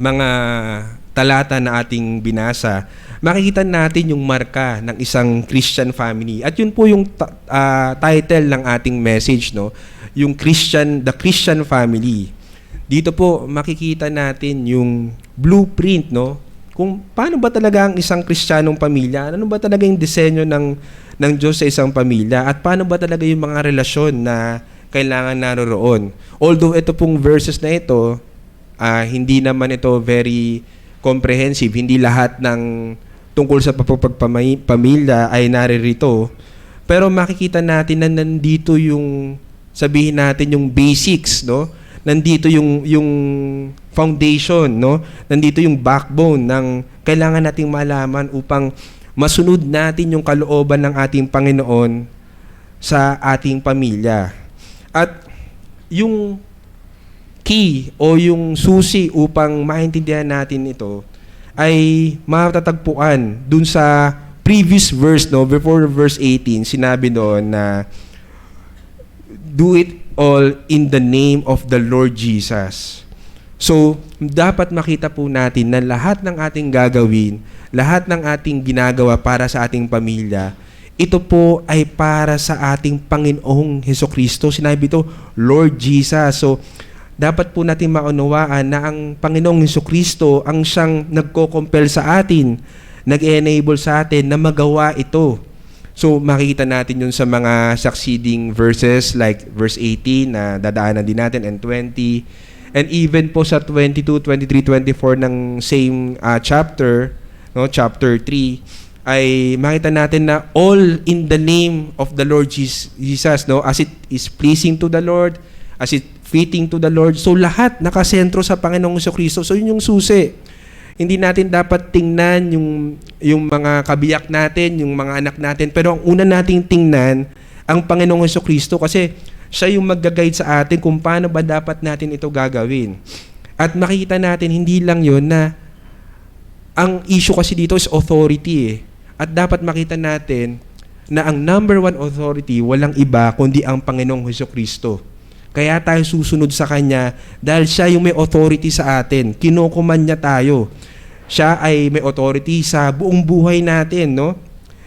mga talata na ating binasa, makikita natin yung marka ng isang Christian family. At yun po yung title ng ating message, no? Yung the Christian family. Dito po makikita natin yung blueprint, no? Kung paano ba talaga ang isang Kristiyanong pamilya, ano ba talaga yung disenyo ng Diyos sa isang pamilya, at paano ba talaga yung mga relasyon na kailangan naroroon. Although ito pong verses na ito, hindi naman ito very comprehensive. Hindi lahat ng tungkol sa pamilya ay naririto. Pero makikita natin na nandito yung, sabihin natin, yung basics, no? Nandito yung foundation, no? Nandito yung backbone ng kailangan nating malaman upang masunod natin yung kalooban ng ating Panginoon sa ating pamilya. At yung key o yung susi upang maintindihan natin ito ay matatagpuan dun sa previous verse, no? Before verse 18, sinabi doon na do it all in the name of the Lord Jesus. So, dapat makita po natin na lahat ng ating gagawin, lahat ng ating ginagawa para sa ating pamilya, ito po ay para sa ating Panginoong Hesukristo. Sinabi ito, Lord Jesus. So, dapat po natin maunawaan na ang Panginoong Hesukristo ang siyang nagko-compel sa atin, nag-enable sa atin na magawa ito. So, makikita natin yun sa mga succeeding verses like verse 18 na dadaanan din natin and 20. And even po sa 22, 23, 24 ng same chapter, no, chapter 3, ay makita natin na all in the name of the Lord Jesus, no, as it is pleasing to the Lord, as it fitting to the Lord. So, lahat nakasentro sa Panginoong Jesucristo. So, yun yung susi. Hindi natin dapat tingnan yung mga kabiyak natin, yung mga anak natin. Pero ang una nating tingnan, ang Panginoong Jesucristo, kasi siya yung mag-guide sa atin kung paano ba dapat natin ito gagawin. At makita natin, hindi lang yun na ang issue kasi dito is authority eh. At dapat makita natin na ang number one authority, walang iba kundi ang Panginoong Jesucristo. Kaya tayo susunod sa Kanya dahil siya yung may authority sa atin. Kinukuman niya tayo. Siya ay may authority sa buong buhay natin, no?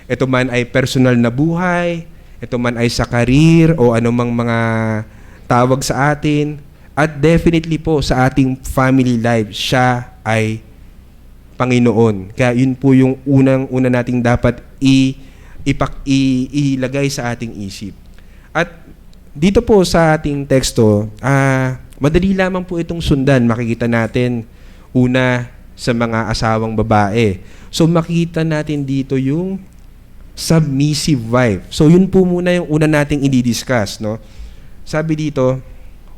Ito man ay personal na buhay, ito man ay sa career o anumang mga tawag sa atin. At definitely po sa ating family life, siya ay Panginoon. Kaya yun po yung unang-una nating dapat ilagay sa ating isip. At dito po sa ating teksto, madali lamang po itong sundan. Makikita natin una sa mga asawang babae. So makikita natin dito yung submissive wife. So yun po muna yung una nating i-discuss, no? Sabi dito,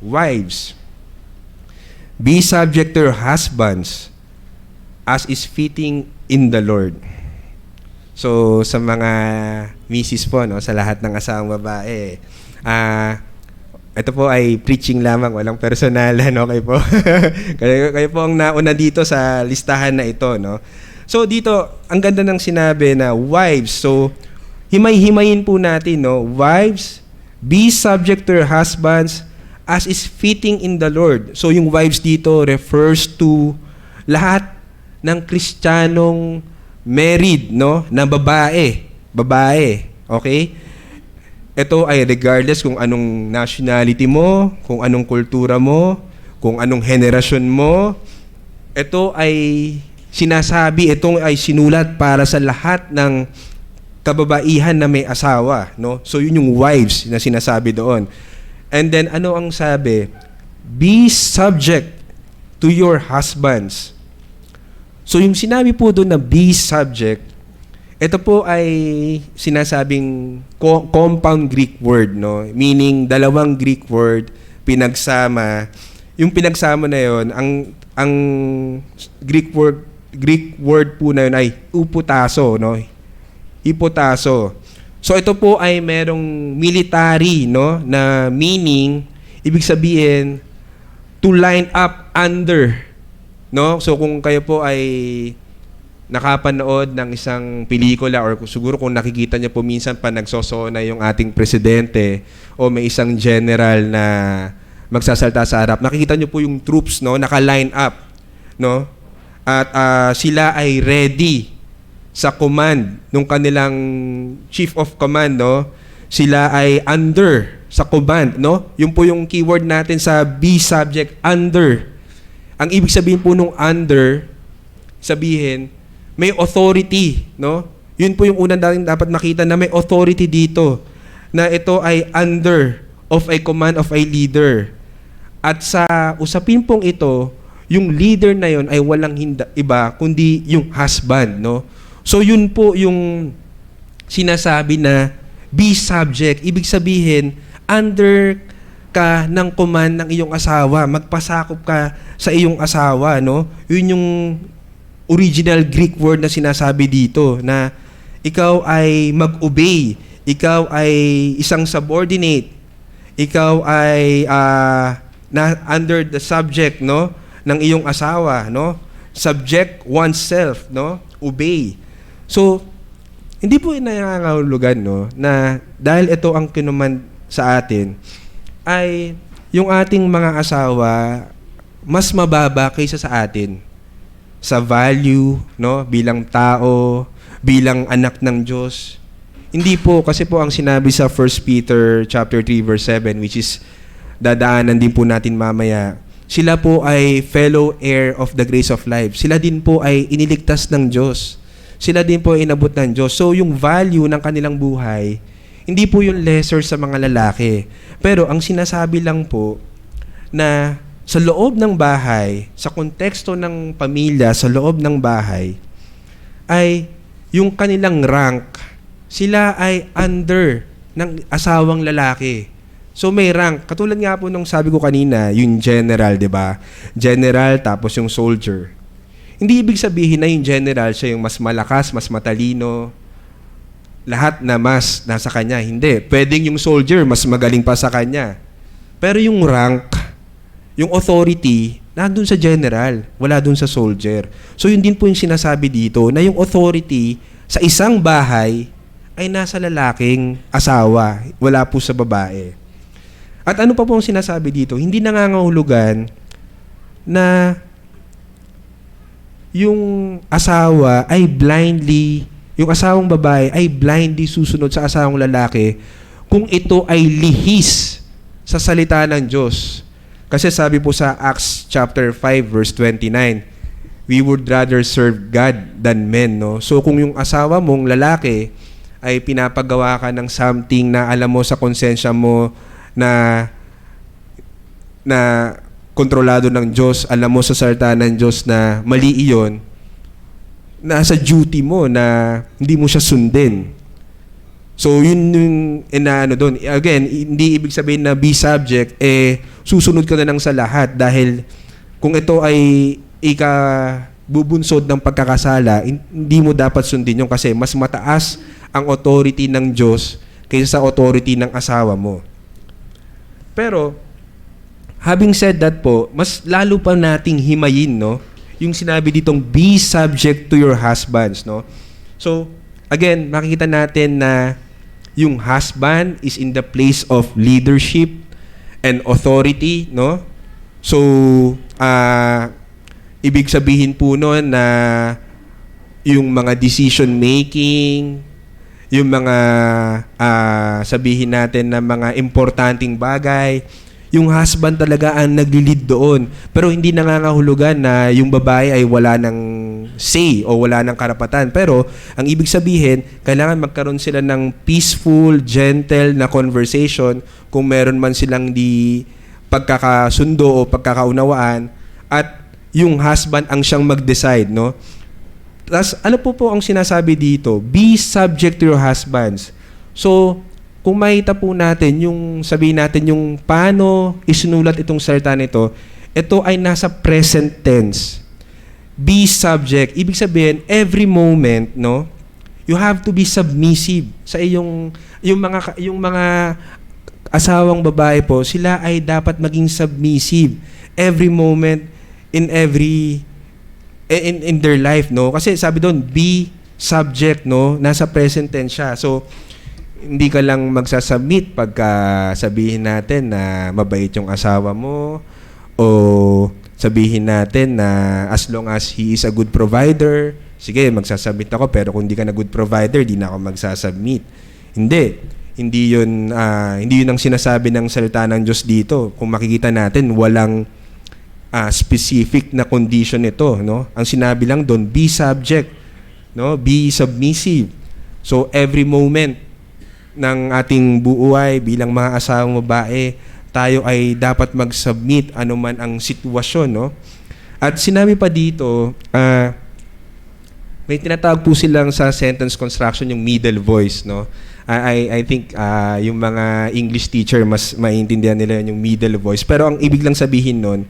wives, be subject to your husbands as is fitting in the Lord. So sa mga misis po, no, sa lahat ng asawang babae, ito po ay preaching lamang, walang personalan, okay po? kayo po ang nauna dito sa listahan na ito, no? So dito, ang ganda ng sinabi na wives. So himay-himayin po natin, no? Wives, be subject to your husbands as is fitting in the Lord. So yung wives dito refers to lahat ng Kristiyanong married, no? Na babae, okay? Ito ay regardless kung anong nationality mo, kung anong kultura mo, kung anong henerasyon mo. Ito ay sinasabi, itong ay sinulat para sa lahat ng kababaihan na may asawa, no? So yun yung wives na sinasabi doon. And then ano ang sabi? Be subject to your husbands. So yung sinabi po doon na be subject, ito po ay sinasabing compound Greek word, no? Meaning dalawang Greek word pinagsama. Yung pinagsama na yon, ang Greek word po na yun ay uputaso, no? Iputaso. So ito po ay merong military, no, na meaning, ibig sabihin to line up under, no? So kung kayo po ay nakapanood ng isang pelikula or siguro kung nakikita niyo po minsan pa nagsosona yung ating presidente o may isang general na magsasalta sa harap, nakikita niyo po yung troops, no, naka-line up. no? At sila ay ready sa command nung kanilang chief of command, no? Sila ay under sa command, no? Yun po yung keyword natin sa be subject, under. Ang ibig sabihin po nung under, sabihin, may authority, no? Yun po yung unang dapat makita na may authority dito, na ito ay under of a command of a leader. At sa usapin pong ito, yung leader na yon ay walang iba kundi yung husband, no? So yun po yung sinasabi na be subject. Ibig sabihin, under ka ng command ng iyong asawa. Magpasakop ka sa iyong asawa, no? Yun yung original Greek word na sinasabi dito, na ikaw ay mag-obey, ikaw ay isang subordinate, ikaw ay under the subject, no, ng iyong asawa, no? Subject oneself, no? Obey. So, hindi po nangangahulugan, no, na dahil ito ang kinuman sa atin, ay yung ating mga asawa mas mababa kaysa sa atin sa value, no, bilang tao, bilang anak ng Diyos. Hindi po, kasi po ang sinabi sa 1 Peter chapter 3 verse 7, which is dadaanan din po natin mamaya, sila po ay fellow heir of the grace of life. Sila din po ay iniligtas ng Diyos. Sila din po ay inabot ng Diyos. So yung value ng kanilang buhay, hindi po yung lesser sa mga lalaki. Pero ang sinasabi lang po na sa loob ng bahay, sa konteksto ng pamilya, sa loob ng bahay, ay yung kanilang rank, sila ay under ng asawang lalaki. So may rank. Katulad nga po nung sabi ko kanina, yung general, di ba? General tapos yung soldier. Hindi ibig sabihin na yung general siya yung mas malakas, mas matalino, lahat na mas nasa kanya. Hindi. Pwedeng yung soldier mas magaling pa sa kanya. Pero yung rank, yung authority, nandun sa general, wala dun sa soldier. So yun din po yung sinasabi dito, na yung authority sa isang bahay ay nasa lalaking asawa, wala po sa babae. At ano pa po ang sinasabi dito? Hindi nangangahulugan na yung asawa ay blindly, yung asawang babae ay blindly susunod sa asawang lalaki kung ito ay lihis sa salita ng Diyos. Kasi sabi po sa Acts chapter 5 verse 29, we would rather serve God than men, no? So kung yung asawa mong lalaki ay pinapagawa ka ng something na alam mo sa konsensya mo na kontrolado ng Diyos, alam mo sa salita ng Diyos na mali iyon, nasa duty mo na hindi mo siya sundin. So, yun yung inaano doon. Again, hindi ibig sabihin na be subject, susunod ka na lang sa lahat dahil kung ito ay bubunsod ng pagkakasala, hindi mo dapat sundin yun kasi mas mataas ang authority ng Diyos kaysa sa authority ng asawa mo. Pero, having said that po, mas lalo pa nating himayin, no, yung sinabi ditong be subject to your husbands, no. So, again, makikita natin na yung husband is in the place of leadership and authority, no. So, ibig sabihin po noon na yung mga decision making, yung mga sabihin natin na mga importanteng bagay, yung husband talaga ang nagli-lead doon. Pero hindi nangangahulugan na yung babae ay wala ng say o wala ng karapatan. Pero ang ibig sabihin, kailangan magkaroon sila ng peaceful, gentle na conversation kung meron man silang di pagkakasundo o pagkakaunawaan, at yung husband ang siyang mag-decide, no? Tapos ano po ang sinasabi dito? Be subject to your husbands. So, kung makita po natin, yung sabihin natin yung paano isinulat itong salita nito, ito ay nasa present tense. Be subject. Ibig sabihin, every moment, no, you have to be submissive sa yung mga asawang babae po, sila ay dapat maging submissive every moment in their life, no? Kasi sabi doon, be subject, no? Nasa present tense siya. So, hindi ka lang magsasubmit pagka sabihin natin na mabait yung asawa mo o sabihin natin na as long as he is a good provider, sige, magsasubmit ako, pero kung hindi ka na good provider, di na ako magsasubmit. Hindi. Hindi yun ang sinasabi ng salita ng Diyos dito. Kung makikita natin, walang specific na condition ito, no? Ang sinabi lang doon, be subject, no? Be submissive. So every moment ng ating buhay bilang mga asawang babae, tayo ay dapat mag-submit anuman ang sitwasyon, no? At sinabi pa dito, may tinatawag po silang sa sentence construction yung middle voice, no? I think yung mga English teacher mas maintindihan nila yung middle voice. Pero ang ibig lang sabihin nun,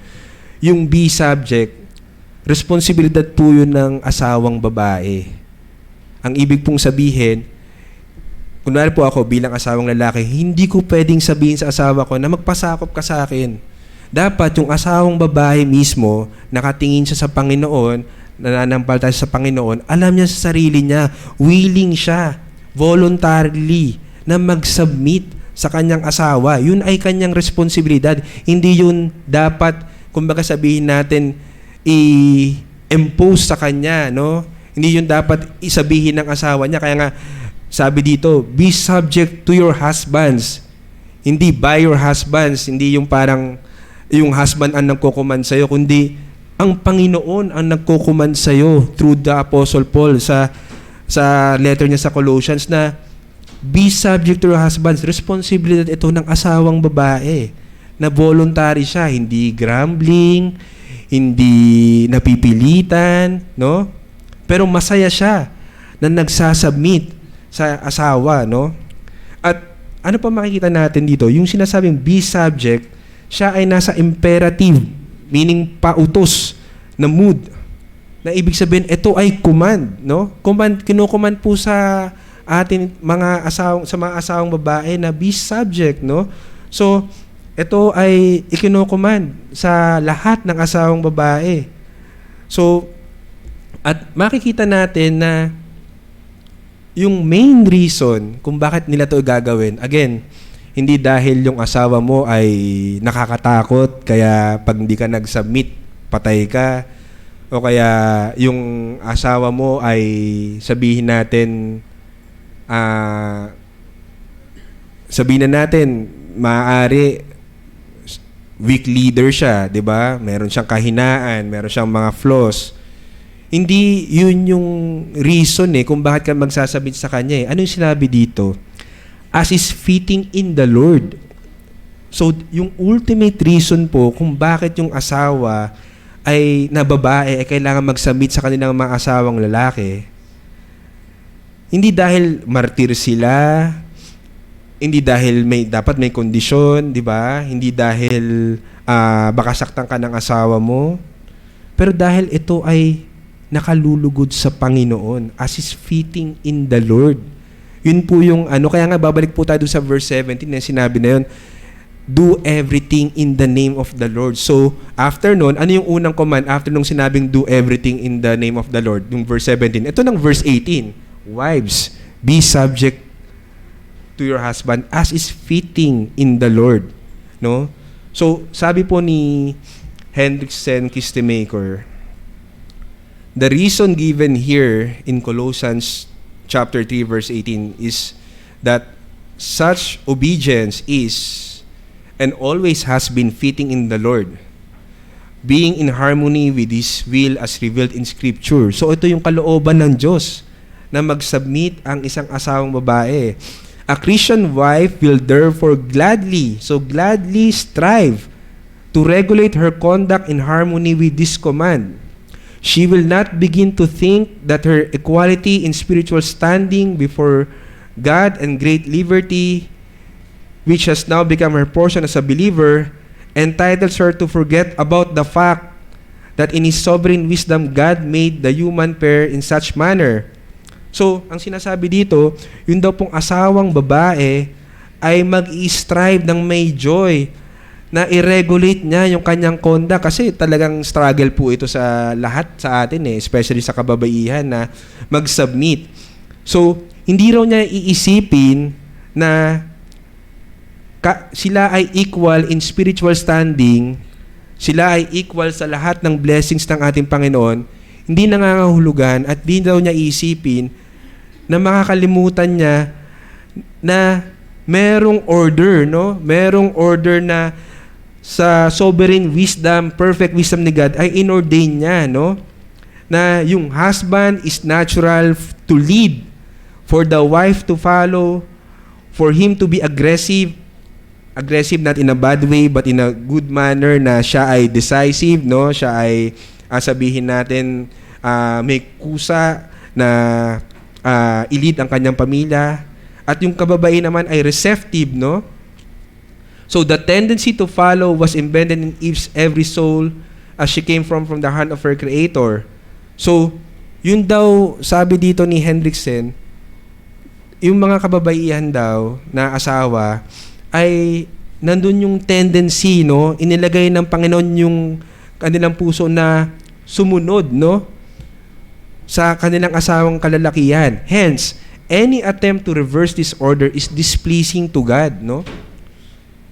yung be subject, responsibilidad po yun ng asawang babae. Ang ibig pong sabihin, kunwari po ako bilang asawang lalaki, hindi ko pwedeng sabihin sa asawa ko na magpasakop ka sa akin. Dapat yung asawang babae mismo, nakatingin siya sa Panginoon, nananampalataya sa Panginoon, alam niya sa sarili niya, willing siya, voluntarily, na mag-submit sa kanyang asawa. Yun ay kanyang responsibilidad. Hindi yun dapat, kumbaga sabihin natin, i-impose sa kanya, no? Hindi yun dapat isabihin ng asawa niya. Kaya nga, sabi dito, be subject to your husbands. Hindi by your husbands. Hindi yung parang, yung husband ang nagkukuman sa'yo, kundi ang Panginoon ang nagkukuman sa'yo through the Apostle Paul sa letter niya sa Colossians na be subject to your husbands. Responsibilidad ito ng asawang babae na voluntary siya, hindi grumbling, hindi napipilitan, no? Pero masaya siya na nagsasubmit sa asawa, no? At ano pa makikita natin dito? Yung sinasabing be subject, siya ay nasa imperative, meaning pautos na mood. Na ibig sabihin, ito ay command, no? Command, kinukommand po sa atin mga asawang babae na be subject, no? So, ito ay ikinocommand sa lahat ng asawang babae. So, at makikita natin na yung main reason kung bakit nila ito gagawin, again, hindi dahil yung asawa mo ay nakakatakot, kaya pag hindi ka nag-submit, patay ka, o kaya yung asawa mo ay sabihin natin maaari weak leader siya, 'di ba? Meron siyang kahinaan, meron siyang mga flaws. Hindi yun yung reason kung bakit ka magsasabit sa kanya. Ano yung sinabi dito? As is fitting in the Lord. So, yung ultimate reason po kung bakit yung asawa ay na babae ay kailangan mag-submit sa kanilang mga asawang lalaki, hindi dahil martir sila, hindi dahil dapat may kondisyon, di ba? Hindi dahil baka saktan ka ng asawa mo, pero dahil ito ay nakalulugod sa Panginoon, as is fitting in the Lord. Yun po yung kaya nga babalik po tayo sa verse 17 na sinabi na yun, do everything in the name of the Lord. So, after nun, ano yung unang command after nung sinabing do everything in the name of the Lord? Yung verse 17. Ito ng verse 18. Wives, be subject to your husband as is fitting in the Lord. No? So, sabi po ni Hendrickson Kistemaker, the reason given here in Colossians chapter 3 verse 18 is that such obedience is and always has been fitting in the Lord, being in harmony with His will as revealed in Scripture. So ito yung kalooban ng Diyos na mag-submit ang isang asawang babae. A Christian wife will therefore gladly strive to regulate her conduct in harmony with this command. She will not begin to think that her equality in spiritual standing before God and great liberty, which has now become her portion as a believer, entitles her to forget about the fact that in His sovereign wisdom, God made the human pair in such manner. So, ang sinasabi dito, yun daw pong asawang babae ay mag-i-strive ng may joy na i-regulate niya yung kanyang conduct kasi talagang struggle po ito sa lahat sa atin especially sa kababaihan na mag-submit. So, hindi raw niya iisipin na sila ay equal in spiritual standing sila ay equal sa lahat ng blessings ng ating Panginoon, hindi nangangahulugan at di daw niya isipin na makakalimutan niya na merong order, no? Merong order na sa sovereign wisdom, perfect wisdom ni God ay inordain niya, no? Na yung husband is natural to lead, for the wife to follow, for him to be aggressive not in a bad way but in a good manner, na siya ay decisive, no? Siya ay sabihin natin may kusa na i-lead ang kanyang pamilya, at yung kababae naman ay receptive, no? So the tendency to follow was embedded in Eve's every soul as she came from the hand of her creator. So yun daw sabi dito ni Hendrickson, yung mga kababaihan daw na asawa ay nandun yung tendency, no? Inilagay ng Panginoon yung kanilang puso na sumunod, no? Sa kanilang asawang kalalakihan. Hence, any attempt to reverse this order is displeasing to God, no?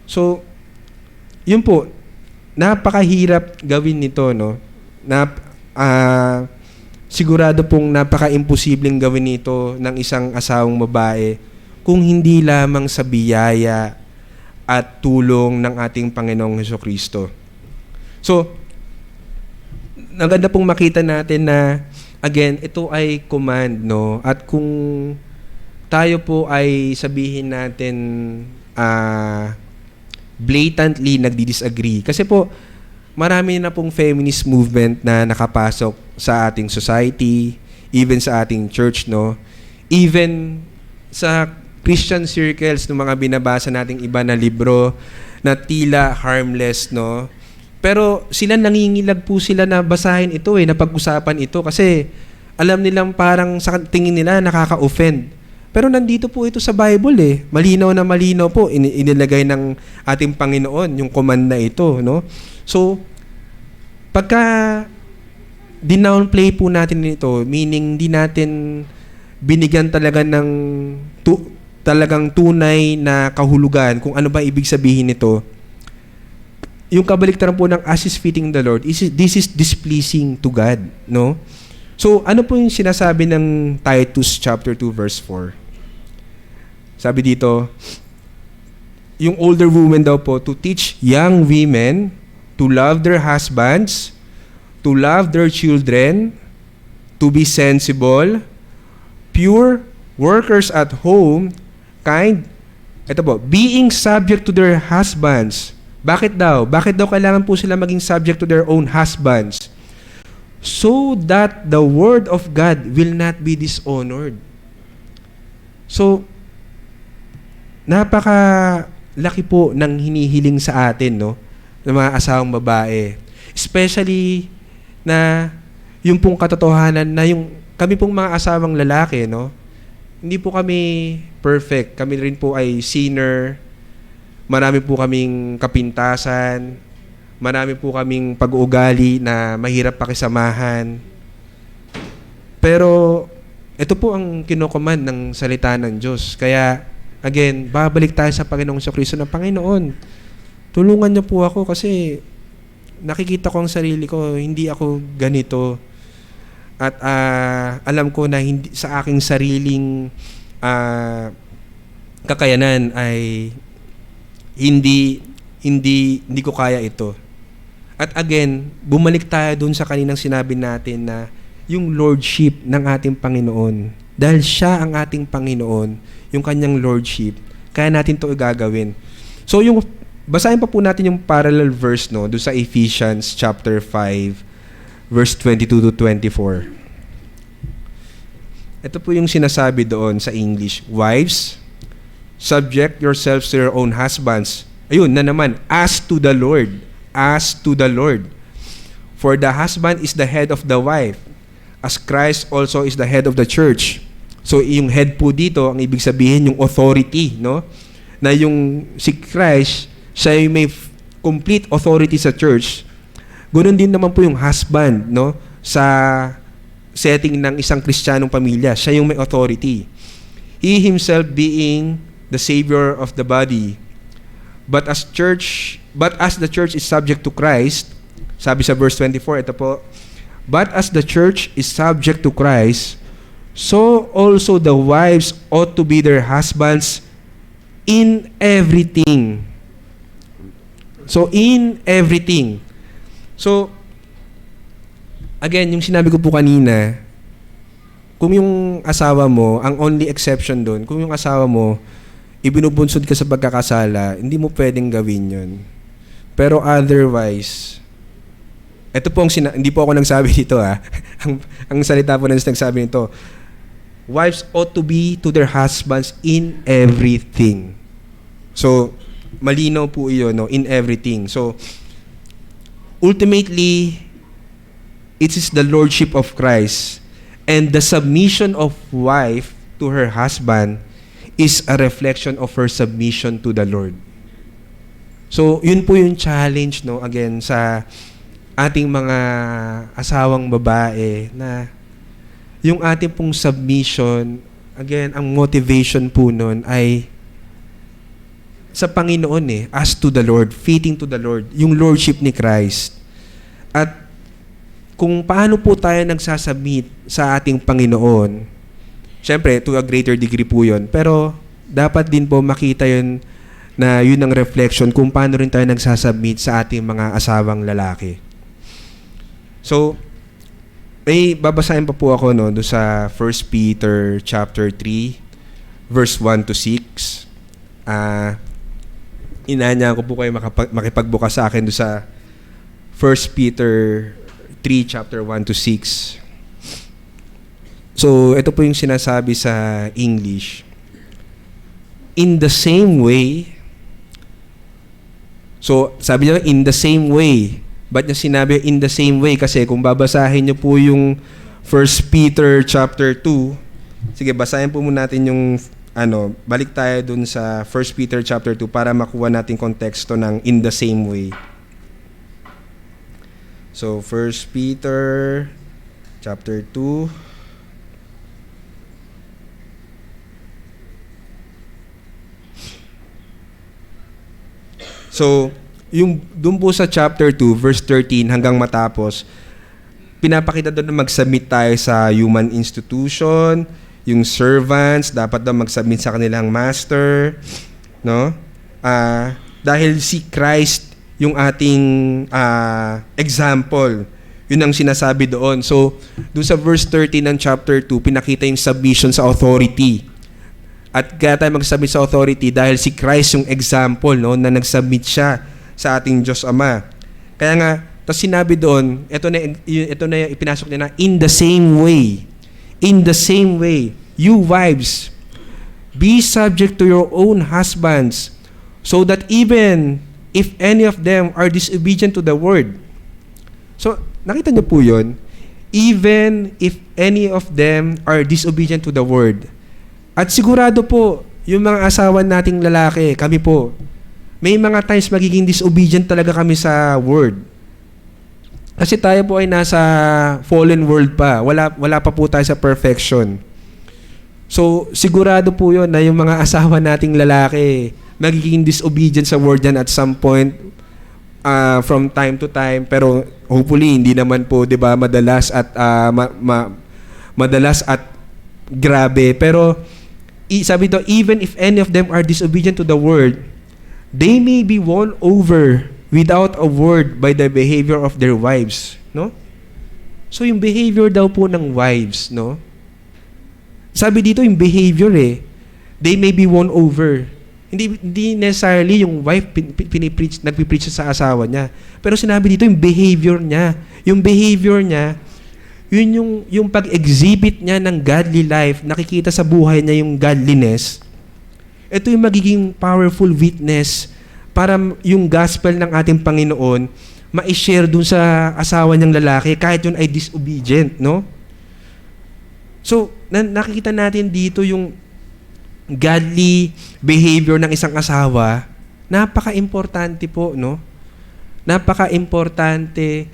So, yun po, napakahirap gawin nito, no? Sigurado pong napaka-imposibleng gawin nito ng isang asawang babae kung hindi lamang sa biyaya at tulong ng ating Panginoong Hesukristo. So, naganda pong makita natin na, again, ito ay command, no? At kung tayo po ay sabihin natin blatantly nagdi-disagree, kasi po, marami na pong feminist movement na nakapasok sa ating society, even sa ating church, no? Even sa Christian circles, ng mga binabasa nating iba na libro na tila harmless, no? Pero sila nangingilag po sila na basahin ito, na pag-usapan ito, kasi alam nilang parang sa tingin nila nakaka-offend. Pero nandito po ito sa Bible, malinaw na malinaw po inilagay ng ating Panginoon yung command na ito, no? So pagka dinownplay po natin ito, meaning di natin binigyan talaga ng talagang tunay na kahulugan kung ano ba ibig sabihin nito, yung kabaliktaran po ng as is fitting the Lord, this is displeasing to God, no? So, ano po yung sinasabi ng Titus chapter 2 verse 4? Sabi dito, yung older women daw po to teach young women to love their husbands, to love their children, to be sensible, pure, workers at home, kind, ito po, being subject to their husbands. Bakit daw? Bakit daw kailangan po sila maging subject to their own husbands? So that the word of God will not be dishonored. So, napakalaki po ng hinihiling sa atin, no? Ng mga asawang babae. Especially na yung pong katotohanan na yung kami pong mga asawang lalaki, no? Hindi po kami perfect. Kami rin po ay sinner. Marami po kaming kapintasan. Marami po kaming pag-uugali na mahirap pakisamahan. Pero ito po ang kinocommand ng salita ng Diyos. Kaya, again, babalik tayo sa Panginoong Jesucristo na, Panginoon, tulungan niyo po ako kasi nakikita ko ang sarili ko, hindi ako ganito. At alam ko na hindi sa aking sariling kakayanan ay hindi ko kaya ito. At again, bumalik tayo dun sa kaninang sinabi natin na yung lordship ng ating Panginoon. Dahil siya ang ating Panginoon, yung kanyang lordship, kaya natin to gagawin. So yung basahin pa po natin yung parallel verse, no, doon sa Ephesians chapter 5 verse 22 to 24. Ito po yung sinasabi doon sa English. Wives, subject yourselves to your own husbands. Ayun na naman, as to the Lord. As to the Lord. For the husband is the head of the wife, as Christ also is the head of the church. So yung head po dito, ang ibig sabihin yung authority, no? Na yung si Christ, siya yung may complete authority sa church. Ganoon din naman po yung husband, no? Sa setting ng isang Kristiyanong pamilya, siya yung may authority. He himself being the savior of the body. But as the church is subject to Christ, Sabi sa verse 24, ito po, "But as the church is subject to Christ, so also the wives ought to be their husbands in everything." So, in everything. So, again, yung sinabi ko po kanina, kung yung asawa mo, ang only exception doon, kung yung asawa mo, ibinubunsod ka sa pagkakasala, hindi mo pwedeng gawin yun. Pero otherwise, ito po hindi po ako nagsabi dito ang salita po na nagsabi nito, wives ought to be to their husbands in everything. So, malinaw po iyon, no? In everything. So, ultimately, it is the lordship of Christ, and the submission of wife to her husband is a reflection of her submission to the Lord. So, yun po yung challenge, no? Again, sa ating mga asawang babae na yung ating pong submission, again, ang motivation po nun ay sa Panginoon as to the Lord, fitting to the Lord, yung lordship ni Christ. At kung paano po tayo nagsasubmit sa ating Panginoon, syempre, to a greater degree po yun, pero dapat din po makita yun na yun ang reflection kung paano rin tayo nagsasubmit sa ating mga asawang lalaki. So, may babasahin pa po ako doon sa 1 Peter chapter 3 verse 1 to 6. Inanya ko po kayo makipagbukas sa akin doon sa 1 Peter 3 chapter 1 to 6. So, ito po yung sinasabi sa English. In the same way, so sabi niya in the same way. Ba't niya sinabi in the same way? Kasi kung babasahin niyo po yung 1 Peter chapter 2, sige, basahin po muna natin yung balik tayo dun sa 1 Peter chapter 2 para makuha natin konteksto ng in the same way. So 1 Peter chapter 2, so yung doon po sa chapter 2, verse 13 hanggang matapos, pinapakita doon na mag-submit tayo sa human institution, yung servants, dapat daw mag-submit sa kanilang master, no? Dahil si Christ yung ating example. Yun ang sinasabi doon. So, doon sa verse 13 ng chapter 2, pinakita yung submission sa authority. At kaya tayo mag-submit sa authority dahil si Christ yung example, no, na nag-submit siya sa ating Diyos Ama. Kaya nga, tapos sinabi doon, ito na yung ipinasok niya na in the same way. In the same way, you wives, be subject to your own husbands, so that even if any of them are disobedient to the word. So, nakita niyo po yun? Even if any of them are disobedient to the word. At sigurado po, yung mga asawa nating lalaki, kami po, may mga times magiging disobedient talaga kami sa word. Kasi tayo po ay nasa fallen world pa. Wala pa po tayo sa perfection. So, sigurado po yun na yung mga asawa nating lalaki magiging disobedient sa word yan at some point from time to time. Pero hopefully, hindi naman po, di ba, madalas at grabe. Pero, sabi ito, even if any of them are disobedient to the word, they may be won over without a word by the behavior of their wives, no? So yung behavior daw po ng wives, no? Sabi dito yung behavior they may be won over. Hindi necessarily yung wife nagpipreach sa asawa niya. Pero sinabi dito yung behavior niya. Yung behavior niya, yun yung pag-exhibit niya ng godly life, nakikita sa buhay niya yung godliness. Ito yung magiging powerful witness para yung gospel ng ating Panginoon ma-share dun sa asawa niyang lalaki kahit yun ay disobedient, no? So, nakikita natin dito yung godly behavior ng isang asawa. Napaka-importante po, no? Napaka-importante,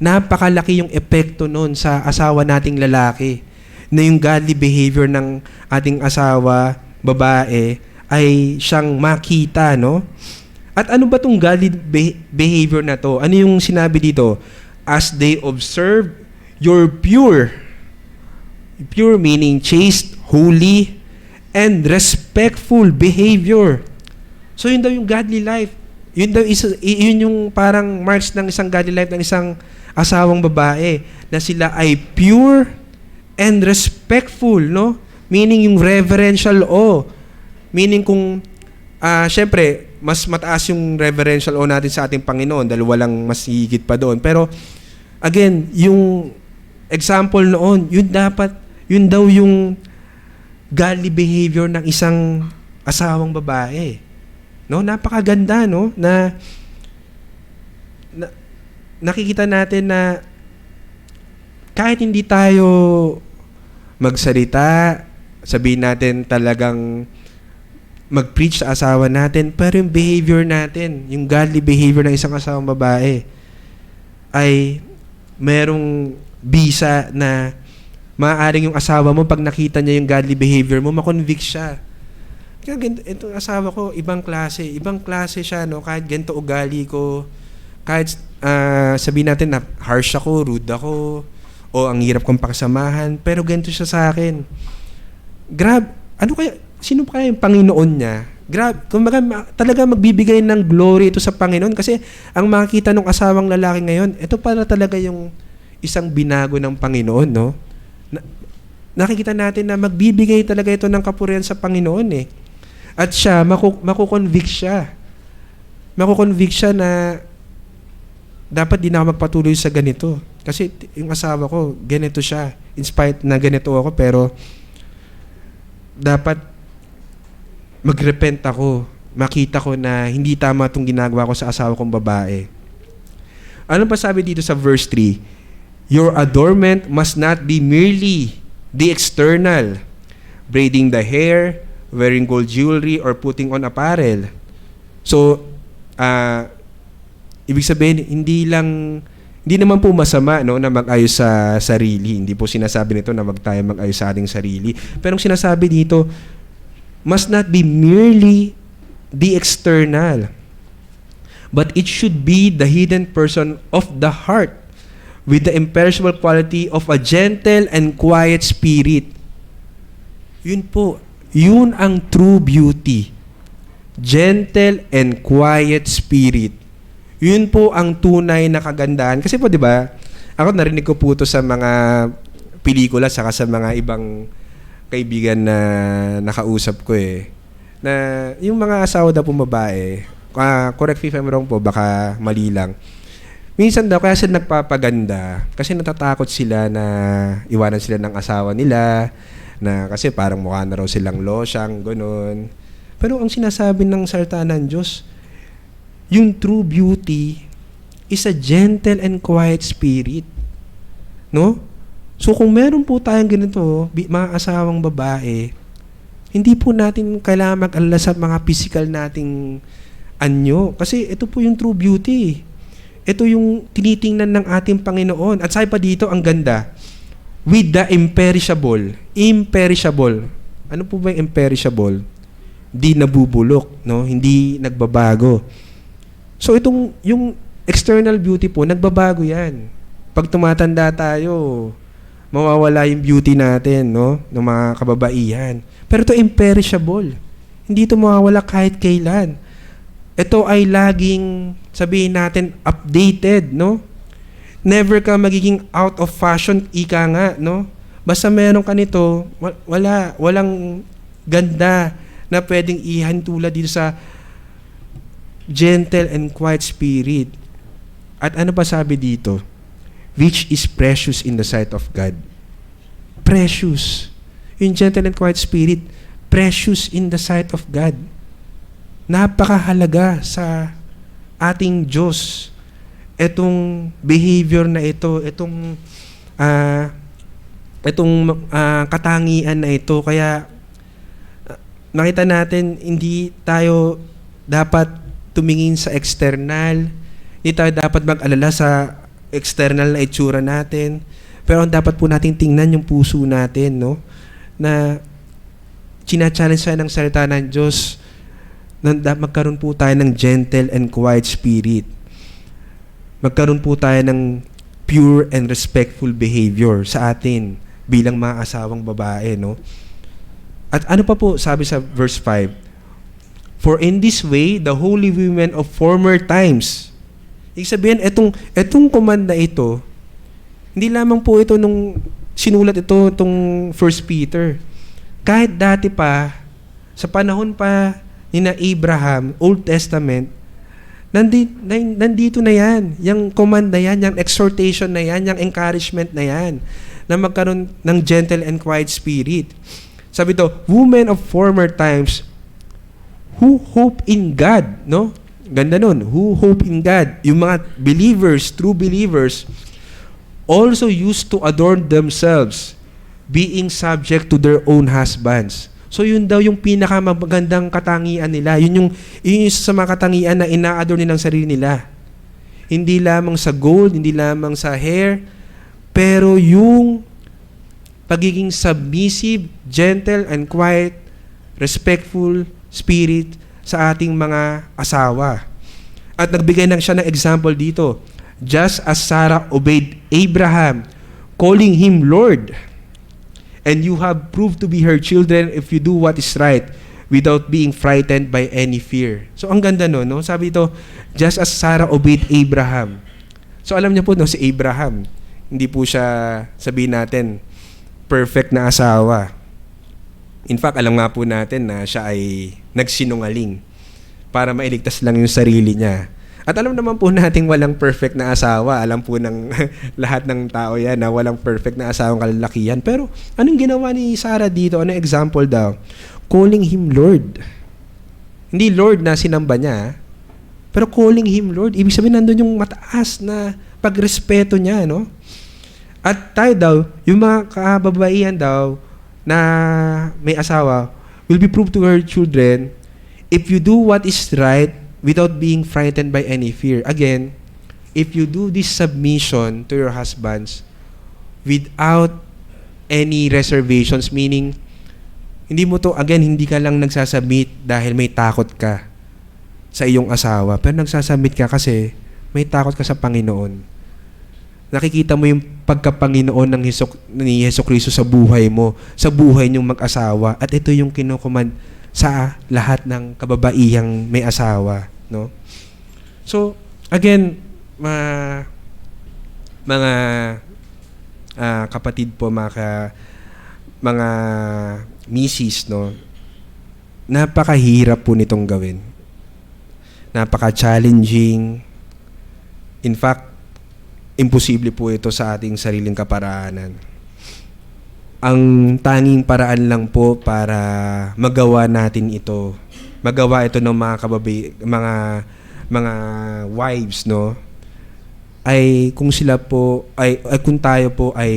napakalaki yung epekto nun sa asawa nating lalaki na yung godly behavior ng ating asawa, babae, ay siyang makita, no? At ano ba tong godly behavior na to? Ano yung sinabi dito? As they observe your pure meaning chaste, holy, and respectful behavior. So yun daw yung godly life. Yun yung parang marks ng isang godly life ng isang asawang babae, na sila ay pure and respectful, no? Meaning yung reverential awe. Meaning kung syempre, mas mataas yung reverential awe natin sa ating Panginoon dahil walang mas higit pa doon. Pero again, yung example noon, yun daw yung godly behavior ng isang asawang babae. No, napakaganda, no, na nakikita natin na kahit hindi tayo magsalita, sabihin natin talagang mag-preach sa asawa natin, pero yung behavior natin, yung godly behavior ng isang asawang babae ay merong bisa na maaaring yung asawa mo, pag nakita niya yung godly behavior mo, makonvict siya. Kaya itong asawa ko, ibang klase siya, no? Kahit ganito ugali ko, kahit sabihin natin na harsh ako, rude ako, o ang hirap kong pakasamahan, pero ganito siya sa akin. Sino pa kaya yung Panginoon niya? Kumbaga, talaga magbibigay ng glory ito sa Panginoon, kasi ang makikita ng asawang lalaki ngayon, ito pala talaga yung isang binago ng Panginoon, no? Nakikita natin na magbibigay talaga ito ng kapurihan sa Panginoon, eh. At siya, makukonvict siya. Makukonvict siya na dapat di na ako magpatuloy sa ganito. Kasi yung asawa ko, ganito siya. In spite na ganito ako, pero dapat magrepent ako. Makita ko na hindi tama itong ginagawa ko sa asawa kong babae. Ano pa sabi dito sa verse 3? Your adornment must not be merely the external, braiding the hair, wearing gold jewelry, or putting on apparel. So, ibig sabihin, hindi naman po masama, no, na mag-ayos sa sarili. Hindi po sinasabi nito na tayo mag-ayos sa ating sarili. Pero ang sinasabi dito, must not be merely the external, but it should be the hidden person of the heart, with the imperishable quality of a gentle and quiet spirit. Yun po. Yun ang true beauty. Gentle and quiet spirit. Yun po ang tunay na kagandahan. Kasi po, di ba, ako narinig ko po ito sa mga pelikula, saka sa mga ibang kaibigan na nakausap ko, eh. Na yung mga asawa daw po babae, correct me if I'm wrong po, baka mali lang. Minsan daw, kaya sila nagpapaganda kasi natatakot sila na iwanan sila ng asawa nila, na kasi parang mukha na raw silang losyang, gano'n. Pero ang sinasabi ng salita ng Diyos, yung true beauty is a gentle and quiet spirit. No? So kung meron po tayong ganito, mga asawang babae, hindi po natin kailangan mag-alala sa mga physical nating anyo. Kasi ito po yung true beauty. Ito yung tinitingnan ng ating Panginoon. At sabi pa dito, ang ganda, with the imperishable. Imperishable. Ano po ba yung imperishable? Hindi nabubulok, no? Hindi nagbabago. So yung external beauty po, nagbabago yan. Pag tumatanda tayo, mawawala yung beauty natin, no? Ng mga kababaihan. Pero ito imperishable. Hindi ito mawawala kahit kailan. Ito ay laging, sabihin natin, updated, no? Never ka magiging out of fashion, ika nga, no? Basta meron ka nito, walang ganda na pwedeng ihantula dito sa gentle and quiet spirit. At ano pa sabi dito? Which is precious in the sight of God. Precious. Yung gentle and quiet spirit, precious in the sight of God. Napakahalaga sa ating Diyos itong behavior na ito, itong katangian na ito. Kaya nakita natin, hindi tayo dapat tumingin sa external, hindi tayo dapat mag-alala sa external na itsura natin, pero ang dapat po natin tingnan yung puso natin, no? Na china-challenge tayo ng salita ng Diyos magkaroon po tayo ng gentle and quiet spirit. Magkaroon po tayo ng pure and respectful behavior sa atin bilang mga asawang babae, no? At ano pa po sabi sa verse 5? For in this way, the holy women of former times. Ibig sabihin, etong command na ito, hindi lamang po ito nung sinulat itong 1 Peter. Kahit dati pa, sa panahon pa ni na Abraham, Old Testament, nandito na yan. Yung command na yan, yung exhortation na yan, yung encouragement na yan, na magkaroon ng gentle and quiet spirit. Sabi ito, women of former times who hope in God, no? Ganda nun, who hope in God. Yung mga believers, true believers, also used to adorn themselves, being subject to their own husbands. So yun daw yung pinakamagandang katangian nila. Yun yung sa mga katangian na ina-adorn nilang sarili nila. Hindi lamang sa gold, hindi lamang sa hair, pero yung pagiging submissive, gentle, and quiet, respectful spirit sa ating mga asawa. At nagbigay lang siya ng example dito. Just as Sarah obeyed Abraham, calling him Lord, and you have proved to be her children if you do what is right, without being frightened by any fear. So ang ganda no? Sabi ito, just as Sarah obeyed Abraham. So alam niyo po, no, si Abraham, hindi po siya, sabihin natin, perfect na asawa. In fact, alam nga po natin na siya ay nagsinungaling para mailigtas lang yung sarili niya. At alam naman po natin walang perfect na asawa. Alam po ng lahat ng tao yan na walang perfect na asawang kalalakihan. Pero anong ginawa ni Sarah dito? Anong example daw? Calling him Lord. Hindi Lord na sinamba niya, pero calling him Lord. Ibig sabihin nandun yung mataas na pagrespeto niya, no? At tayo daw, yung mga kababaihan daw na may asawa will be proved to her children if you do what is right without being frightened by any fear. Again, if you do this submission to your husbands without any reservations, meaning, hindi ka lang nagsasubmit dahil may takot ka sa iyong asawa, pero nagsasubmit ka kasi may takot ka sa Panginoon. Nakikita mo yung pagkapanginoon ni Jesucristo sa buhay mo, sa buhay niyong mag-asawa, at ito yung kinukuman sa lahat ng kababaihang may asawa, no? So, again, mga kapatid po, mga misis, no? Napakahirap po nitong gawin. Napaka-challenging. In fact, imposible po ito sa ating sariling kaparaanan. Ang tanging paraan lang po para magawa natin ito, magawa ito ng mga wives, no, ay kung sila po ay kung tayo po ay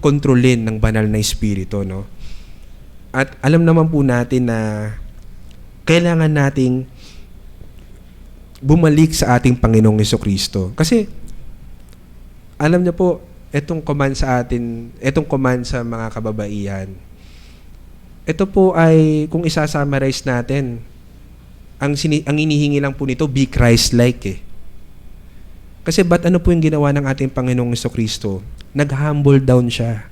kontrolin ng banal na espiritu, no. At alam naman po natin na kailangan nating bumalik sa ating Panginoong Jesucristo. Kasi alam niyo po, etong command sa atin, etong command sa mga kababaihan, ito po ay, kung isa-summarize natin, ang inihingi lang po nito, be Christ-like eh. Kasi ba't ano po yung ginawa ng ating Panginoong Jesucristo? Nag-humble down siya.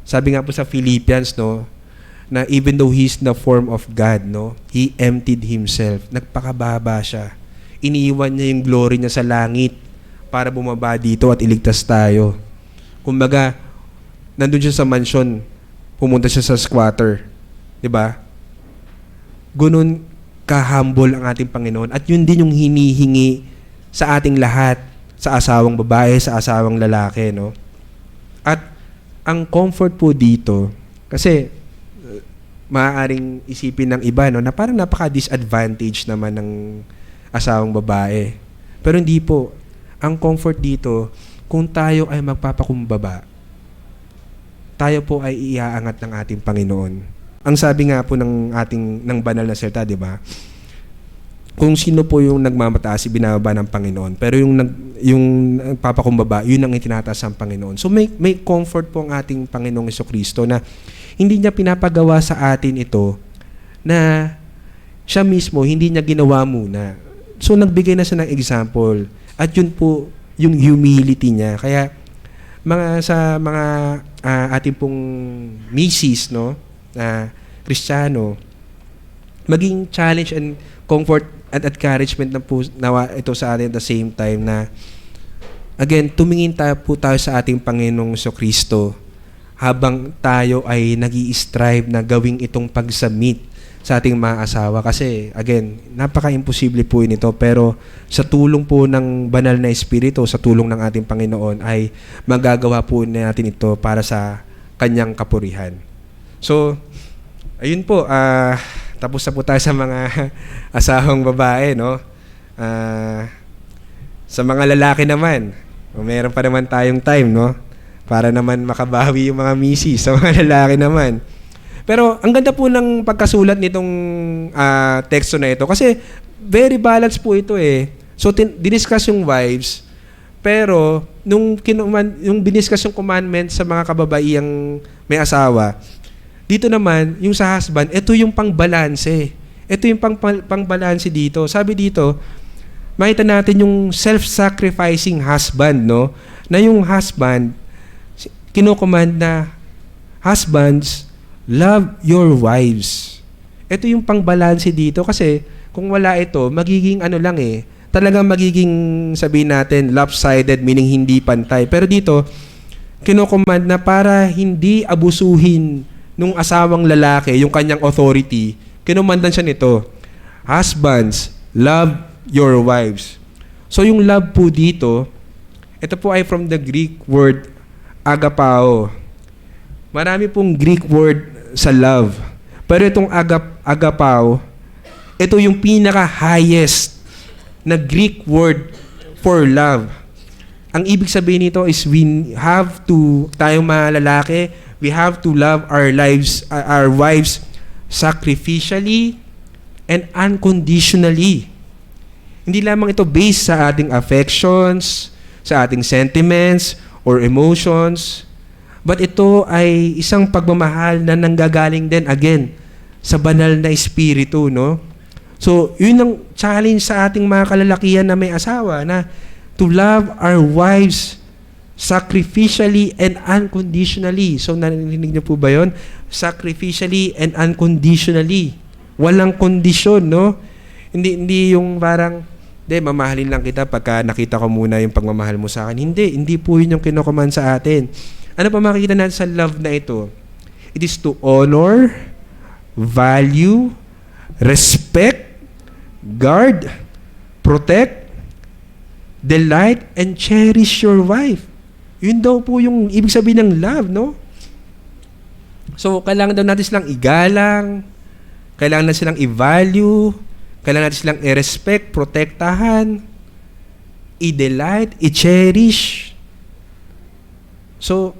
Sabi nga po sa Philippians, no, na even though He's the form of God, no, He emptied Himself. Nagpakababa siya. Iniiwan niya yung glory niya sa langit para bumaba dito at iligtas tayo. Kumbaga, nandun siya sa mansion, pumunta siya sa squatter. Diba? Ganun ka-humble ang ating Panginoon. At yun din yung hinihingi sa ating lahat, sa asawang babae, sa asawang lalaki, no? At ang comfort po dito, kasi maaaring isipin ng iba, no, na parang napaka-disadvantage naman ng asawang babae. Pero hindi po. Ang comfort dito, kung tayo ay magpapakumbaba, tayo po ay iaangat ng ating Panginoon. Ang sabi nga po ng banal na salita, di ba? Kung sino po yung nagmamataas, binababa ng Panginoon. Pero yung nagpapakumbaba, yun ang itinataas ng Panginoon. So may comfort po ang ating Panginoong Jesucristo na hindi niya pinapagawa sa atin ito na siya mismo, hindi niya ginawa muna. So, nagbigay na siya ng example. At yun po, yung humility niya. Kaya, sa mga ating pong misis, no, na Kristiyano, maging challenge and comfort at encouragement na po nawa ito sa atin at the same time na, again, tumingin po tayo sa ating Panginoong Kristo habang tayo ay nag-i-strive na gawing itong pag-submit sa ating mga asawa. Kasi, again, napaka-imposible po nito. Pero sa tulong po ng banal na Espiritu, sa tulong ng ating Panginoon, ay magagawa po natin ito para sa Kanyang kapurihan. So, ayun po. Tapos na po tayo sa mga asawang babae, no? Sa mga lalaki naman, meron pa naman tayong time, no? Para naman makabawi yung mga misis sa mga lalaki naman. Pero ang ganda po ng pagkasulat nitong teksto na ito kasi very balanced po ito eh. So diniscuss yung wives, pero nung diniscuss yung commandment sa mga kababaihang may asawa, dito naman yung sa husband, ito yung pangbalanse. Ito yung pangbalanse dito. Sabi dito, makita natin yung self-sacrificing husband, no? Na yung husband kino-command na, husbands, love your wives. Ito yung pangbalanse dito kasi kung wala ito, magiging talagang magiging sabihin natin lopsided, meaning hindi pantay. Pero dito, kino-command na para hindi abusuhin nung asawang lalaki yung kanyang authority, kinumandan siya nito, husbands, love your wives. So yung love po dito, ito po ay from the Greek word agapao. Marami pong Greek word sa love. Pero itong agapao, ito yung pinaka-highest na Greek word for love. Ang ibig sabihin nito is tayong mga lalaki, we have to love our wives sacrificially and unconditionally. Hindi lamang ito based sa ating affections, sa ating sentiments, or emotions, but ito ay isang pagmamahal na nanggagaling din, again, sa banal na espiritu, no? So, yun ang challenge sa ating mga kalalakihan na may asawa, na to love our wives sacrificially and unconditionally. So, narinig niyo po ba yun? Sacrificially and unconditionally. Walang kondisyon, no? Hindi yung parang, mamahalin lang kita pagka nakita ko muna yung pagmamahal mo sa akin. Hindi po yun yung kinocommand sa atin. Ano pa makikita natin sa love na ito? It is to honor, value, respect, guard, protect, delight, and cherish your wife. Yun daw po yung ibig sabihin ng love, no? So, kailangan daw natin silang igalang, kailangan natin silang i-value, kailangan natin silang i-respect, protektahan, i-delight, i-cherish. So,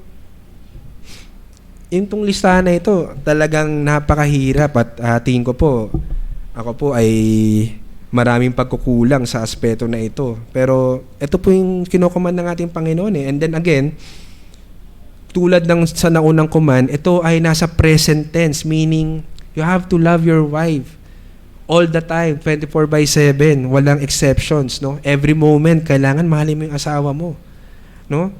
yung listahan na ito, talagang napakahirap at tingin ko po, ako po ay maraming pagkukulang sa aspeto na ito. Pero ito po yung kinocommand ng ating Panginoon eh. And then again, tulad ng sa naunang command, ito ay nasa present tense, meaning you have to love your wife all the time, 24/7, walang exceptions, no? Every moment, kailangan mahalin mo yung asawa mo, no?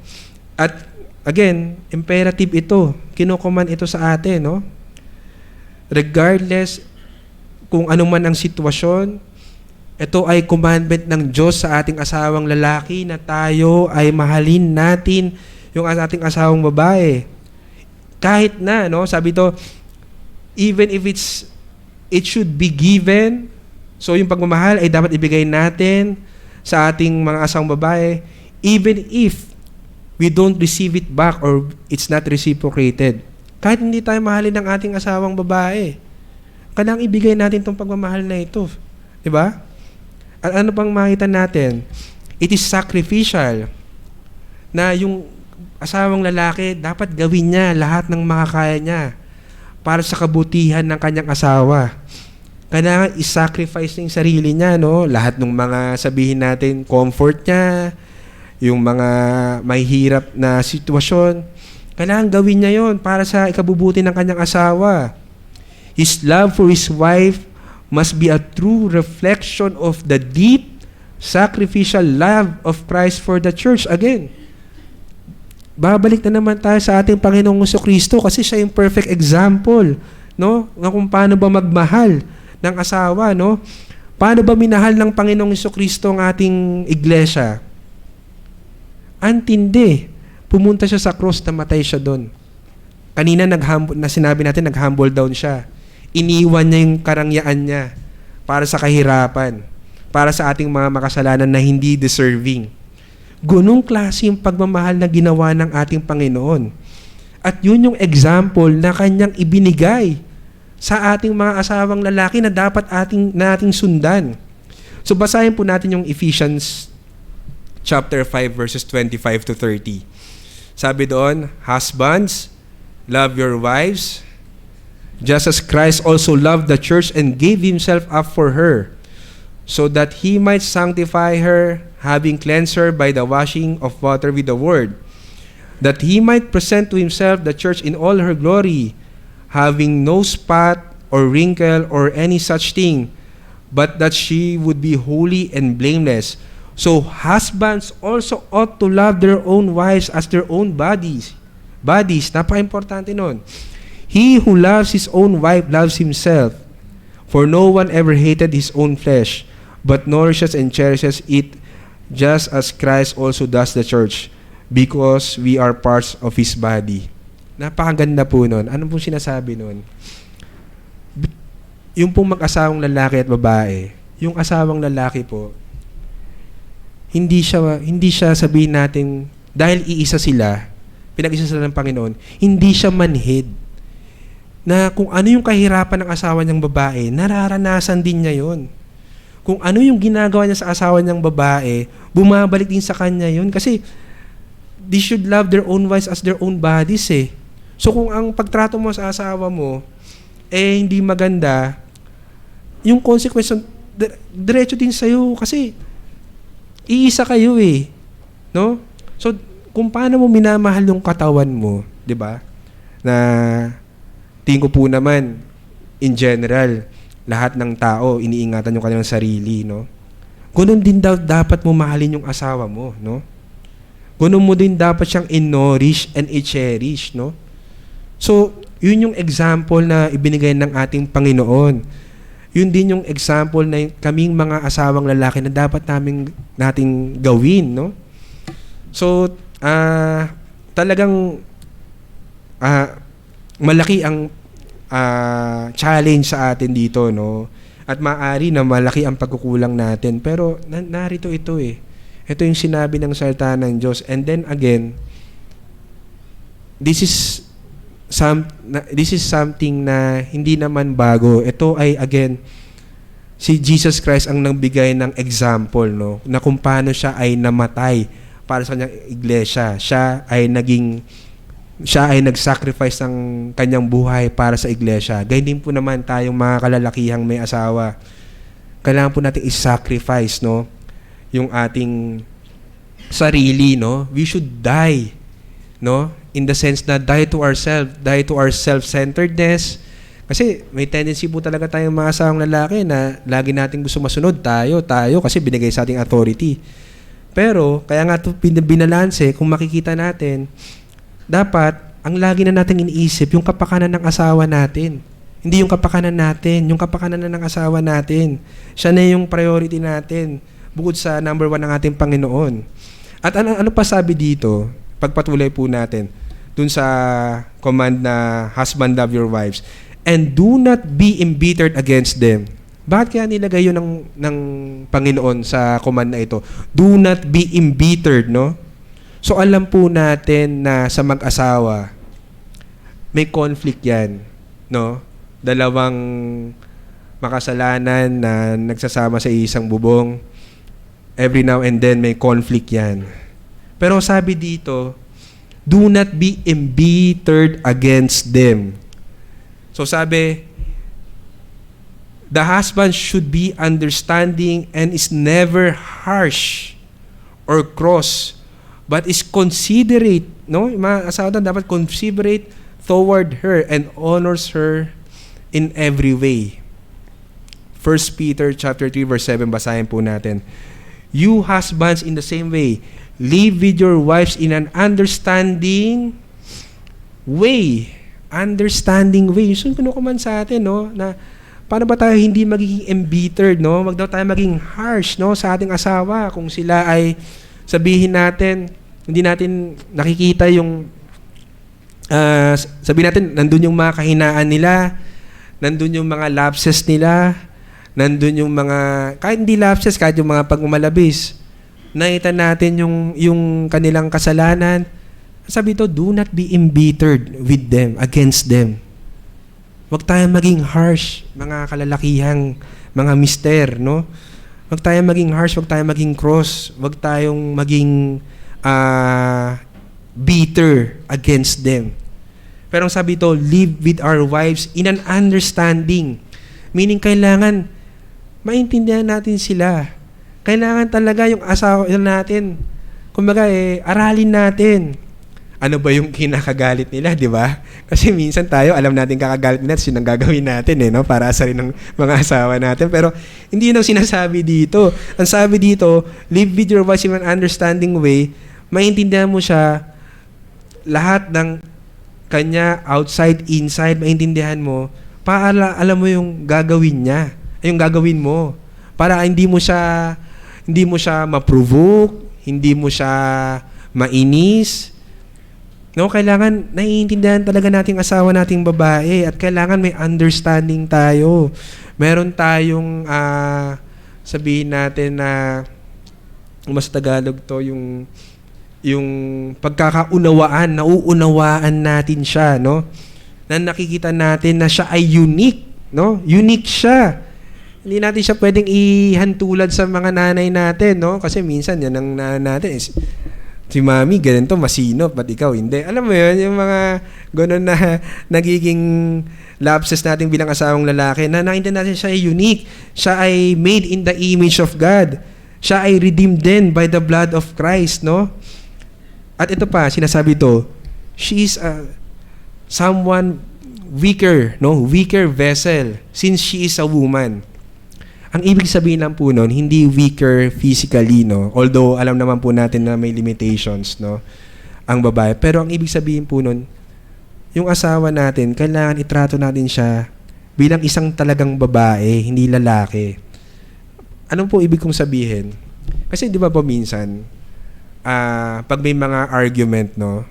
At again, imperative ito. Kinocommand ito sa atin, no? Regardless kung ano man ang sitwasyon, ito ay commandment ng Diyos sa ating asawang lalaki na tayo ay mahalin natin yung ating asawang babae. Kahit na, no? Sabi to, even if it should be given, so yung pagmamahal ay dapat ibigay natin sa ating mga asawang babae, even if we don't receive it back or it's not reciprocated. Kahit hindi tayo mahalin ng ating asawang babae, kailangang ibigay natin itong pagmamahal na ito. Diba? At ano pang makita natin? It is sacrificial na yung asawang lalaki dapat gawin niya lahat ng makakaya niya para sa kabutihan ng kanyang asawa. Kailangan i-sacrifice yung sarili niya, no? Lahat ng mga sabihin natin, comfort niya, yung mga mahihirap na sitwasyon, kailangan gawin niya yon para sa ikabubuti ng kanyang asawa. His love for his wife must be a true reflection of the deep sacrificial love of Christ for the church. Again, babalik na naman tayo sa ating Panginoong Jesucristo kasi siya yung perfect example, no? Ng kung paano ba magmahal ng asawa, no? Paano ba minahal ng Panginoong Jesucristo ang ating iglesia? Antindi. Pumunta siya sa cross, namatay siya doon. Kanina na sinabi natin, nag-humble down siya. Iniwan niya yung karangyaan niya para sa kahirapan, para sa ating mga makasalanan na hindi deserving. Gunong klase yung pagmamahal na ginawa ng ating Panginoon. At yun yung example na kanyang ibinigay sa ating mga asawang lalaki na dapat nating sundan. So basahin po natin yung Ephesians chapter 5 verses 25 to 30. Sabi doon, "Husbands, love your wives, just as Christ also loved the church and gave himself up for her, so that he might sanctify her, having cleansed her by the washing of water with the word, that he might present to himself the church in all her glory, having no spot or wrinkle or any such thing, but that she would be holy and blameless. So husbands also ought to love their own wives as their own bodies." Bodies, napaka-importante nun. "He who loves his own wife loves himself. For no one ever hated his own flesh, but nourishes and cherishes it, just as Christ also does the church, because we are parts of his body." Napakaganda po nun. Ano pong sinasabi nun? Yung pong mag-asawang lalaki at babae, yung asawang lalaki po, hindi siya sabihin natin, dahil iisa sila, pinag-isa sila ng Panginoon, hindi siya manhid. Na kung ano yung kahirapan ng asawa niyang babae, nararanasan din niya yon. Kung ano yung ginagawa niya sa asawa niyang babae, bumabalik din sa kanya yon. Kasi they should love their own wives as their own bodies eh. So kung ang pagtrato mo sa asawa mo, hindi maganda, yung consequence, diretso din sa'yo kasi iisa kayo eh. No? So, kung paano mo minamahal yung katawan mo, di ba? Na tingin ko po naman, in general, lahat ng tao, iniingatan yung kanilang sarili, no? Ganun din dapat mo mahalin yung asawa mo, no? Ganun mo din dapat siyang i-nourish and i-cherish, no? So, yun yung example na ibinigay ng ating Panginoon. Yun din yung example na kaming mga asawang lalaki na dapat nating gawin, no? So, talagang malaki ang challenge sa atin dito, no? At maaari na malaki ang pagkukulang natin. Pero narito ito eh. Ito yung sinabi ng salita ng Diyos. And then again, this is something na hindi naman bago. Ito ay again, si Jesus Christ ang nagbigay ng example, no? Na kung paano siya ay namatay para sa kanyang iglesia. Siya ay nag-sacrifice ng kanyang buhay para sa iglesia. Gayun din po naman tayong mga kalalakihang may asawa. Kailangan po natin i-sacrifice, no? Yung ating sarili, no? We should die, no? In the sense na die to our self-centeredness. Kasi may tendency po talaga tayong mga asawang lalaki na lagi nating gusto masunod tayo kasi binigay sa ating authority. Pero, kaya nga ito binalanse, kung makikita natin, dapat, ang lagi na nating iniisip, yung kapakanan ng asawa natin. Hindi yung kapakanan natin, yung kapakanan ng asawa natin. Siya na yung priority natin, bukod sa number 1 ng ating Panginoon. At ano pa sabi dito, pagpatuloy po natin, dun sa command na husband love your wives, and do not be embittered against them. Bakit kaya nilagay yun ng Panginoon sa command na ito? Do not be embittered, no? So alam po natin na sa mag-asawa, may conflict yan, no? Dalawang makasalanan na nagsasama sa isang bubong, every now and then may conflict yan. Pero sabi dito, do not be embittered against them. So sabi, the husband should be understanding and is never harsh or cross, but is considerate, no? Yung mga asawa dapat considerate toward her and honors her in every way. 1 Peter chapter 3 verse 7, basahin po natin. You husbands in the same way, live with your wives in an understanding way. Understanding way. So, kinukuman sa atin, no, na paano ba tayo hindi magiging embittered, no? Wag daw tayo maging harsh, no, sa ating asawa. Kung sila ay sabihin natin, hindi natin nakikita yung sabihin natin, nandun yung mga kahinaan nila, nandun yung mga lapses nila, nandun yung mga, kahit hindi lapses, kahit yung mga pag-umalabis, nakita natin yung kanilang kasalanan. Sabi ito, do not be embittered with them, against them. Huwag tayong maging harsh, mga kalalakihang, mga mister, no? Huwag tayong maging harsh, huwag tayong maging cross, huwag tayong maging bitter against them. Pero ang sabi ito, live with our wives in an understanding. Meaning, kailangan maintindihan natin sila. Kailangan talaga yung asawa natin, kumbaga aralin natin. Ano ba yung kinakagalit nila, di ba? Kasi minsan tayo, alam natin kakagalit nila, sinang gagawin natin, no? Para asarin ng mga asawa natin. Pero hindi yun ang sinasabi dito. Ang sabi dito, live with your wives in an understanding way, maintindihan mo siya, lahat ng kanya, outside, inside, maintindihan mo, para alam mo yung gagawin niya, yung gagawin mo. Para hindi mo siya ma-provoke, hindi mo siya mainis. No, kailangan naiintindihan talaga nating asawa nating babae at kailangan may understanding tayo. Meron tayong sabihin natin na mas Tagalog to, yung pagkakaunawaan, nauunawaan natin siya, no? Na nakikita natin na siya ay unique, no? Unique siya. Hindi natin siya pwedeng ihantulad sa mga nanay natin, no? Kasi minsan yan ang nanay natin is, si mami, ganito, masinop, ba't ikaw hindi? Alam mo yun, yung mga gano'n na nagiging lapses natin bilang asawang lalaki, na naintindihan natin siya ay unique. Siya ay made in the image of God. Siya ay redeemed din by the blood of Christ, no? At ito pa, sinasabi ito, she is someone weaker, no? Weaker vessel, since she is a woman. Ang ibig sabihin lang po nun, hindi weaker physically, no? Although, alam naman po natin na may limitations, no? Ang babae. Pero ang ibig sabihin po nun, yung asawa natin, kailangan itrato natin siya bilang isang talagang babae, hindi lalaki. Anong po ibig kong sabihin? Kasi di ba po minsan, pag may mga argument, no?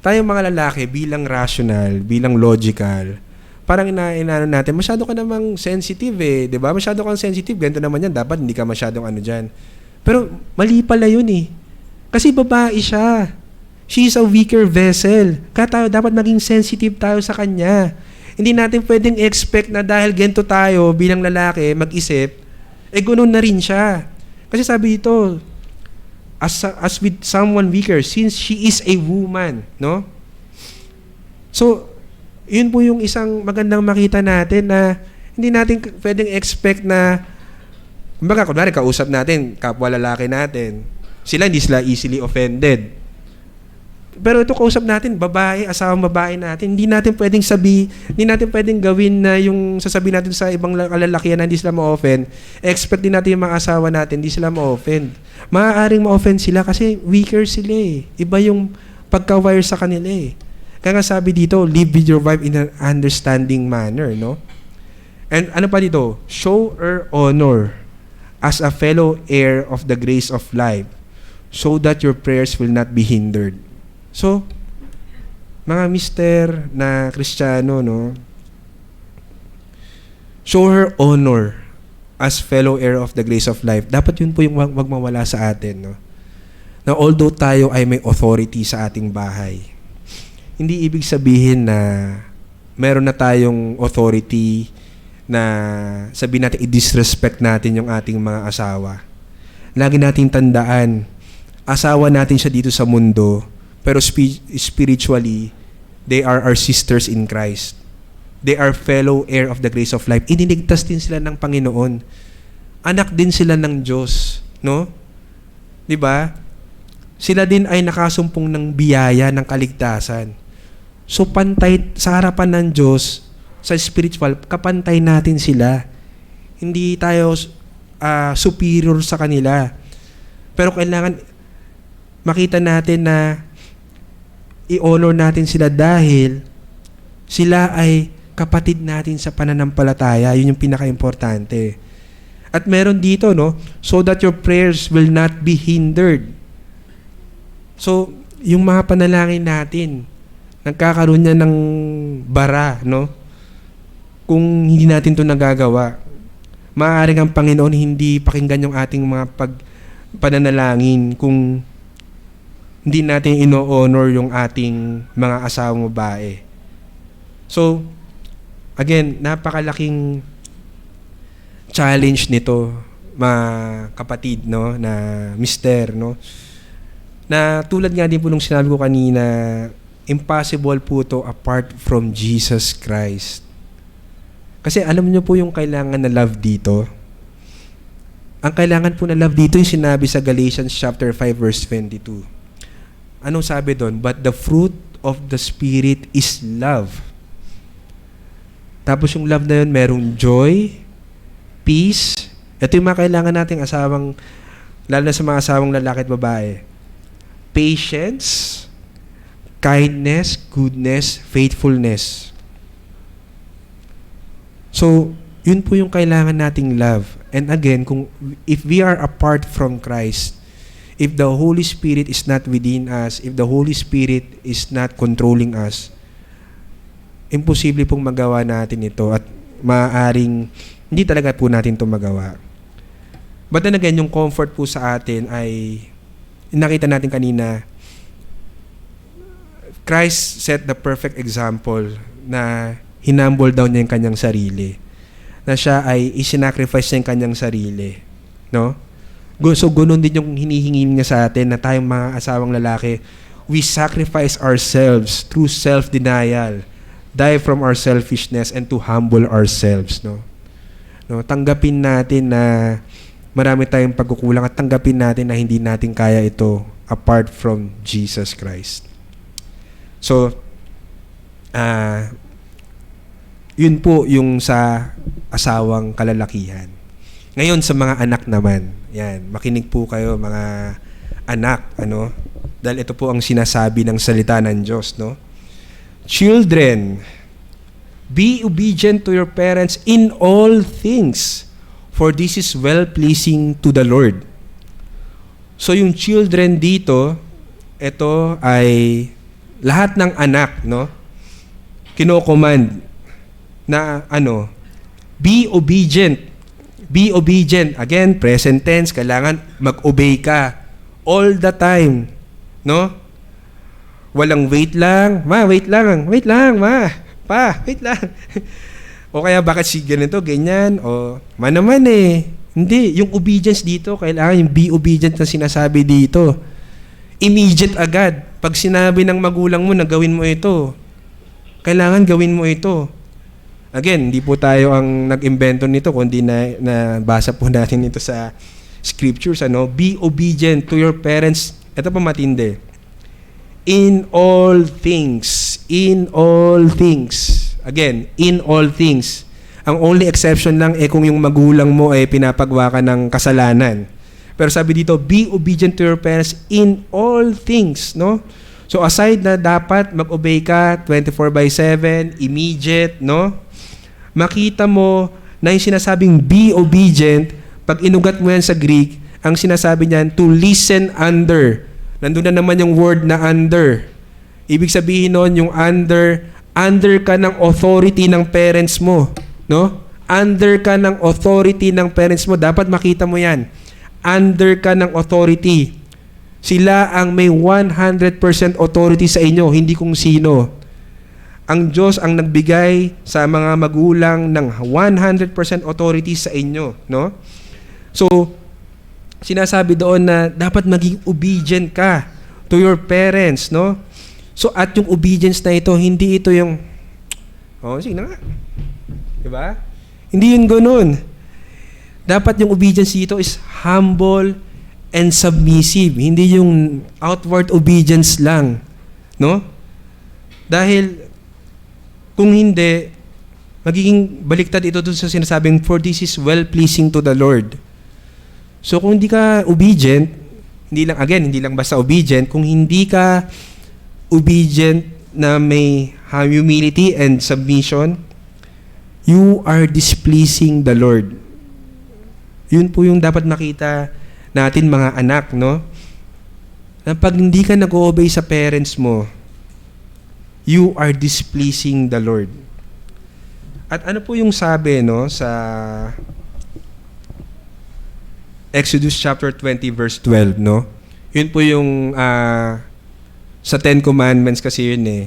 Tayong mga lalaki, bilang rational, bilang logical, parang inaano natin, masyado ka namang sensitive di ba? Masyado kang sensitive, ganito naman yan, dapat hindi ka masyadong ano dyan. Pero mali pala yun Kasi babae siya. She is a weaker vessel. Kaya tayo dapat maging sensitive tayo sa kanya. Hindi natin pwedeng expect na dahil ganito tayo bilang lalaki, mag-isip, ganoon na rin siya. Kasi sabi ito, as with someone weaker, since she is a woman, no? So, yun po yung isang magandang makita natin na hindi natin pwedeng expect na, kunwari, kausap natin, kapwa lalaki natin, hindi sila easily offended. Pero ito kausap natin, babae, asawang babae natin, hindi natin pwedeng gawin na yung sasabihin natin sa ibang kalalakihan na hindi sila ma-offend. Expect din natin yung mga asawa natin, hindi sila ma-offend. Maaaring ma-offend sila kasi weaker sila Iba yung pagka-wire sa kanila Kaya nga sabi dito, live with your wife in an understanding manner, no? And ano pa dito? Show her honor as a fellow heir of the grace of life so that your prayers will not be hindered. So, mga mister na Kristiyano, no? Show her honor as fellow heir of the grace of life. Dapat yun po yung wag mawala sa atin, no? Na although tayo ay may authority sa ating bahay, hindi ibig sabihin na meron na tayong authority na sabihin natin i-disrespect natin yung ating mga asawa. Lagi nating tandaan, asawa natin siya dito sa mundo, pero spiritually, they are our sisters in Christ. They are fellow heir of the grace of life. Iniligtas din sila ng Panginoon. Anak din sila ng Diyos, no? 'Di ba? Sila din ay nakasumpong ng biyaya ng kaligtasan. So pantay sa harapan ng Diyos, sa spiritual, kapantay natin sila. Hindi tayo superior sa kanila. Pero kailangan makita natin na i-honor natin sila dahil sila ay kapatid natin sa pananampalataya. Yun yung pinaka-importante. At meron dito, no? So that your prayers will not be hindered. So, yung mga panalangin natin, nagkakaroon niya ng bara, no? Kung hindi natin ito nagagawa, maaaring ang Panginoon hindi pakinggan yung ating mga pananalangin kung hindi natin ino-honor yung ating mga asawang babae. So, again, napakalaking challenge nito, mga kapatid, no, na mister, no, na tulad nga din po nung sinabi ko kanina, impossible po to apart from Jesus Christ. Kasi alam niyo po yung kailangan na love dito. Ang kailangan po na love dito yung sinabi sa Galatians chapter 5 verse 22. Anong sabi doon? But the fruit of the Spirit is love. Tapos yung love na yun, merong joy, peace. Ito yung mga kailangan nating asawang, lalo na sa mga asawang lalaki at babae. Patience, kindness, goodness, faithfulness. So, yun po yung kailangan nating love. And again, if we are apart from Christ, if the Holy Spirit is not within us, if the Holy Spirit is not controlling us, imposible pong magawa natin ito at maaaring hindi talaga po natin ito magawa. But then again, yung comfort po sa atin ay nakita natin kanina, Christ set the perfect example na hinumble down niya yung kanyang sarili. Na siya ay isinacrifice niya yung kanyang sarili. No? So, ganun din yung hinihingi niya sa atin na tayong mga asawang lalaki, we sacrifice ourselves through self-denial, die from our selfishness, and to humble ourselves. No? No? Tanggapin natin na marami tayong pagkukulang at tanggapin natin na hindi natin kaya ito apart from Jesus Christ. So, yun po yung sa asawang kalalakihan. Ngayon sa mga anak naman, yan, makinig po kayo mga anak, ano? Dahil ito po ang sinasabi ng salita ng Diyos, no? Children, be obedient to your parents in all things, for this is well-pleasing to the Lord. So yung children dito, ito ay lahat ng anak, no? Kino-command na be obedient. Be obedient. Again, present tense, kailangan mag-obey ka all the time, no? Walang wait lang, ma, wait lang, ma, pa, wait lang. O kaya bakit si ganito, ganyan, o ma naman eh. Hindi, yung obedience dito, kailangan yung be obedient na sinasabi dito. Immediate agad. Pag sinabi ng magulang mo na gawin mo ito, kailangan gawin mo ito. Again, hindi po tayo ang nag-imbento nito, kundi nabasa po natin ito sa scriptures. Be obedient to your parents. Ito pa matindi. In all things. In all things. Again, in all things. Ang only exception lang kung yung magulang mo ay pinapagawa ka ng kasalanan. Pero sabi dito, be obedient to your parents in all things, no? So aside na dapat mag-obey ka 24/7, immediate, no? Makita mo na yung sinasabing be obedient, pag inugat mo yan sa Greek, ang sinasabi niyan, to listen under. Nandun na naman yung word na under. Ibig sabihin nun, yung under ka ng authority ng parents mo. No? Under ka ng authority ng parents mo. Dapat makita mo yan. Under ka ng authority. Sila ang may 100% authority sa inyo, hindi kung sino. Ang Diyos ang nagbigay sa mga magulang ng 100% authority sa inyo, no? So, sinasabi doon na dapat maging obedient ka to your parents, no? So, at yung obedience na ito, hindi ito yung sige na nga. Diba? Hindi yun ganun. Dapat yung obedience dito is humble and submissive. Hindi yung outward obedience lang, no? Dahil kung hindi, magiging baliktad ito dun sa sinasabing, for this is well-pleasing to the Lord. So kung hindi ka obedient, hindi lang basta obedient, kung hindi ka obedient na may humility and submission, you are displeasing the Lord. Yun po yung dapat makita natin mga anak, no? Na pag hindi ka nag-obey sa parents mo, you are displeasing the Lord. At ano po yung sabi, no, sa Exodus chapter 20 verse 12, no? Yun po yung sa 10 commandments kasi yun eh.